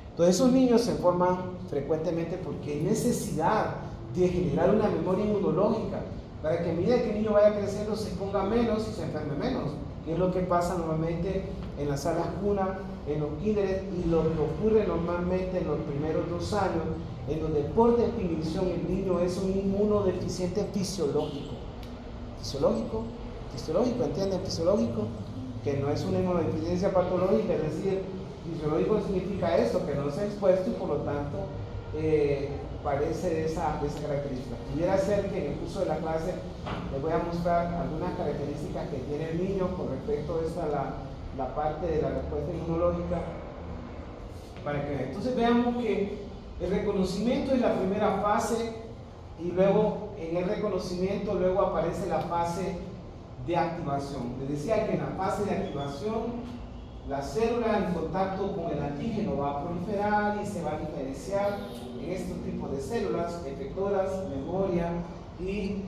Entonces esos niños se enferman frecuentemente porque hay necesidad de generar una memoria inmunológica para que a medida que el niño vaya creciendo se ponga menos y se enferme menos, que es lo que pasa normalmente en las salas cuna, en los kinders, y lo que ocurre normalmente en los primeros 2 años, en donde por definición el niño es un inmunodeficiente fisiológico, ¿entienden? Fisiológico, que no es una inmunodeficiencia patológica, es decir, fisiológico significa eso, que no se ha expuesto y por lo tanto parece de esa característica. Pudiera ser que en el curso de la clase les voy a mostrar algunas características que tiene el niño con respecto a esta, la parte de la respuesta inmunológica, para que entonces veamos que el reconocimiento es la primera fase, y luego en el reconocimiento luego aparece la fase de activación. Les decía que en la fase de activación la célula en contacto con el antígeno va a proliferar y se va a diferenciar en estos tipos de células, efectoras, memoria, y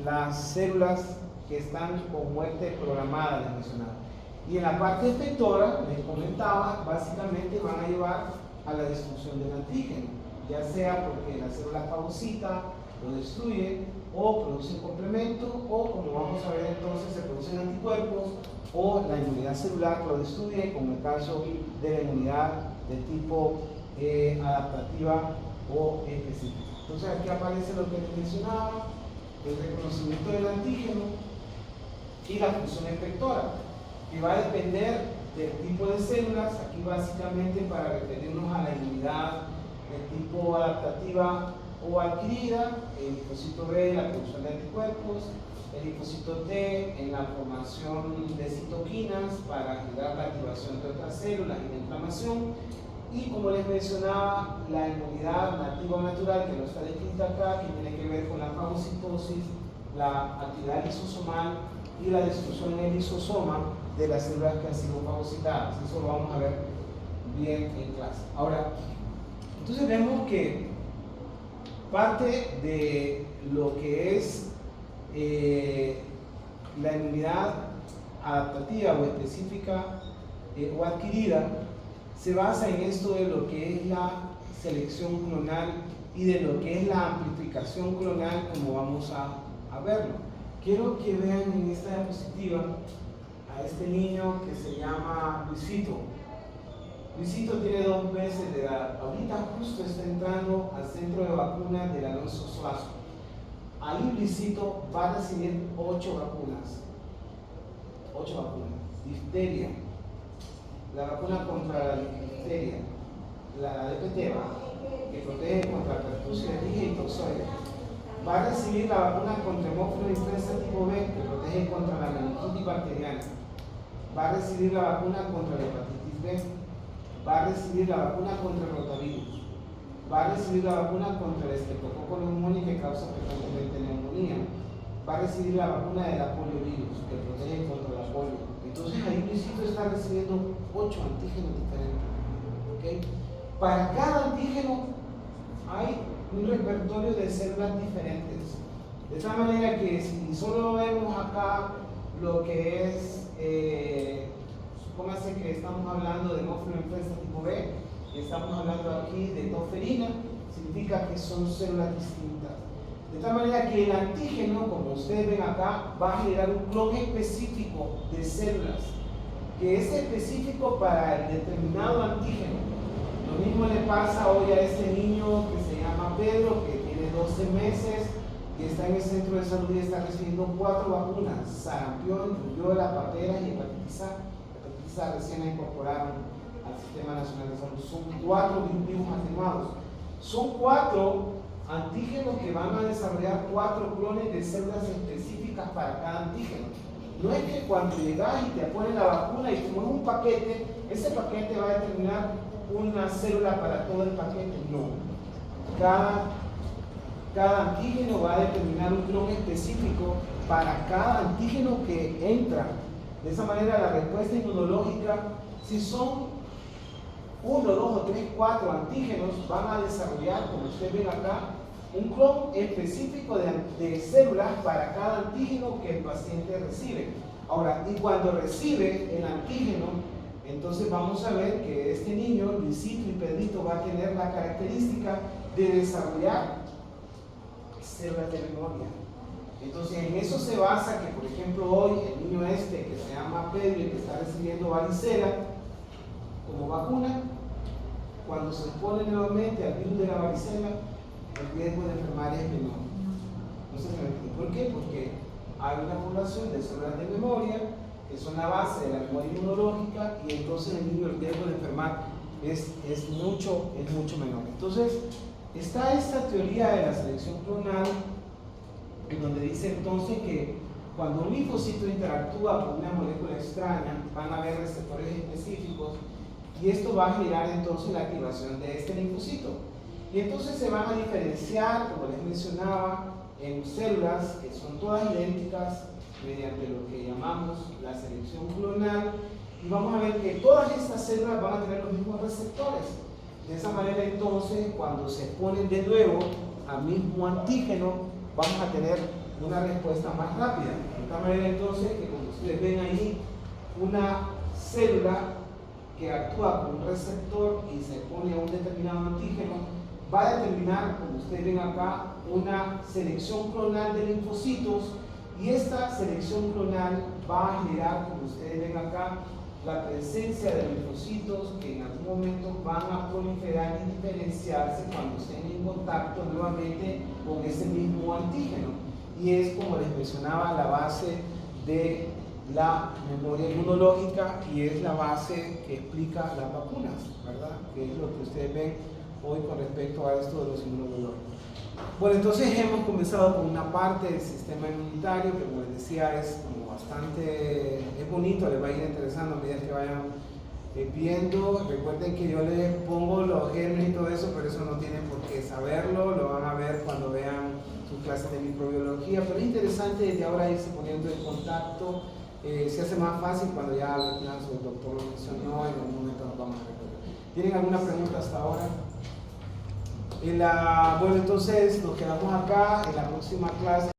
las células que están con muerte programada, les mencionaba. Y en la parte efectora, les comentaba, básicamente van a llevar a la destrucción del antígeno, ya sea porque la célula fagocita lo destruye, o produce complemento, o como vamos a ver entonces se producen anticuerpos, o la inmunidad celular lo destruye, como el caso de la inmunidad de tipo adaptativa o específica. Entonces aquí aparece lo que les mencionaba, el reconocimiento del antígeno y la función efectora, que va a depender del tipo de células. Aquí básicamente para referirnos a la inmunidad de tipo adaptativa o adquirida, el linfocito B, la producción de anticuerpos, el linfocito T en la formación de citoquinas para ayudar la activación de otras células y la inflamación, y como les mencionaba, la inmunidad nativa o natural, que no está descrita acá, que tiene que ver con la fagocitosis, la actividad lisosomal y la destrucción en el lisosoma de las células que han sido fagocitadas. Eso lo vamos a ver bien en clase. Ahora, entonces vemos que parte de lo que es la inmunidad adaptativa o específica o adquirida se basa en esto de lo que es la selección clonal y de lo que es la amplificación clonal, como vamos a verlo. Quiero que vean en esta diapositiva a este niño que se llama Luisito. Luisito tiene 2 meses de edad. Ahorita justo está entrando al centro de vacunas del Alonso Suazo. Ahí Luisito va a recibir 8 vacunas. 8 vacunas. Difteria, la vacuna contra la difteria, la DPT, que protege contra pertussis y toxoide. Va a recibir la vacuna contra hemófilo influenza tipo B, que protege contra la meningitis bacteriana. Va a recibir la vacuna contra la hepatitis B. Va a recibir la vacuna contra el rotavirus. Va a recibir la vacuna contra el estreptococo neumonía, que causa frecuentemente neumonía. va a recibir la vacuna de la poliovirus, que protege contra la polio. Entonces ahí Luisito está recibiendo 8 antígenos diferentes. ¿Okay? Para cada antígeno hay un repertorio de células diferentes. De tal manera que si solo vemos acá lo que es, supóngase que estamos hablando de hemófilo influenza tipo B, y estamos hablando aquí de toferina, significa que son células distintas. De tal manera que el antígeno, como ustedes ven acá, va a generar un clon específico de células, que es específico para el determinado antígeno. Lo mismo le pasa hoy a este niño que se llama Pedro, que tiene 12 meses, y está en el centro de salud y está recibiendo 4 vacunas: sarampión, rubiola, papera y hepatitis A. Hepatitis A recién la incorporaron al Sistema Nacional de Salud. Son 4 virus atenuados. Son 4 antígenos que van a desarrollar 4 clones de células específicas para cada antígeno. No es que cuando llegas y te ponen la vacuna y como es un paquete, ese paquete va a determinar una célula para todo el paquete. No. Cada antígeno va a determinar un clon específico para cada antígeno que entra. De esa manera la respuesta inmunológica, si son 1, 2 o 3, 4 antígenos, van a desarrollar, como ustedes ven acá, un clon específico de células para cada antígeno que el paciente recibe. Ahora, y cuando recibe el antígeno, entonces vamos a ver que este niño, Luisito y Pedrito, va a tener la característica de desarrollar células de memoria. Entonces en eso se basa que, por ejemplo, hoy el niño este que se llama Pedro y que está recibiendo varicela como vacuna, cuando se expone nuevamente al virus de la varicela, el riesgo de enfermar es menor. ¿Por qué? Porque hay una población de células de memoria que son la base de la memoria inmunológica, y entonces el niño, el riesgo de enfermar es mucho menor. Entonces está esta teoría de la selección clonal, en donde dice entonces que cuando un linfocito interactúa con una molécula extraña, van a haber receptores específicos, y esto va a generar entonces la activación de este linfocito. Y entonces se van a diferenciar, como les mencionaba, en células que son todas idénticas mediante lo que llamamos la selección clonal, y vamos a ver que todas estas células van a tener los mismos receptores. De esa manera entonces, cuando se exponen de nuevo al mismo antígeno, vamos a tener una respuesta más rápida. De tal manera entonces que, como ustedes ven ahí, una célula que actúa con un receptor y se expone a un determinado antígeno va a determinar, como ustedes ven acá, una selección clonal de linfocitos, y esta selección clonal va a generar, como ustedes ven acá, la presencia de linfocitos que en algún momento van a proliferar y diferenciarse cuando estén en contacto nuevamente con ese mismo antígeno. Y es, como les mencionaba, la base de la memoria inmunológica, y es la base que explica las vacunas, ¿verdad? Que es lo que ustedes ven hoy con respecto a esto de los inmunoglobulines. Bueno, entonces hemos comenzado con una parte del sistema inmunitario que, como les decía, es como bastante, es bonito, les va a ir interesando a medida que vayan viendo. Recuerden que yo les pongo los gérmenes y todo eso, pero eso no tienen por qué saberlo, lo van a ver cuando vean sus clases de microbiología, pero es interesante desde ahora irse poniendo en contacto. Se hace más fácil cuando ya el doctor lo mencionó, en algún momento nos vamos a recordar. ¿Tienen alguna pregunta hasta ahora? Bueno, entonces nos quedamos acá en la próxima clase.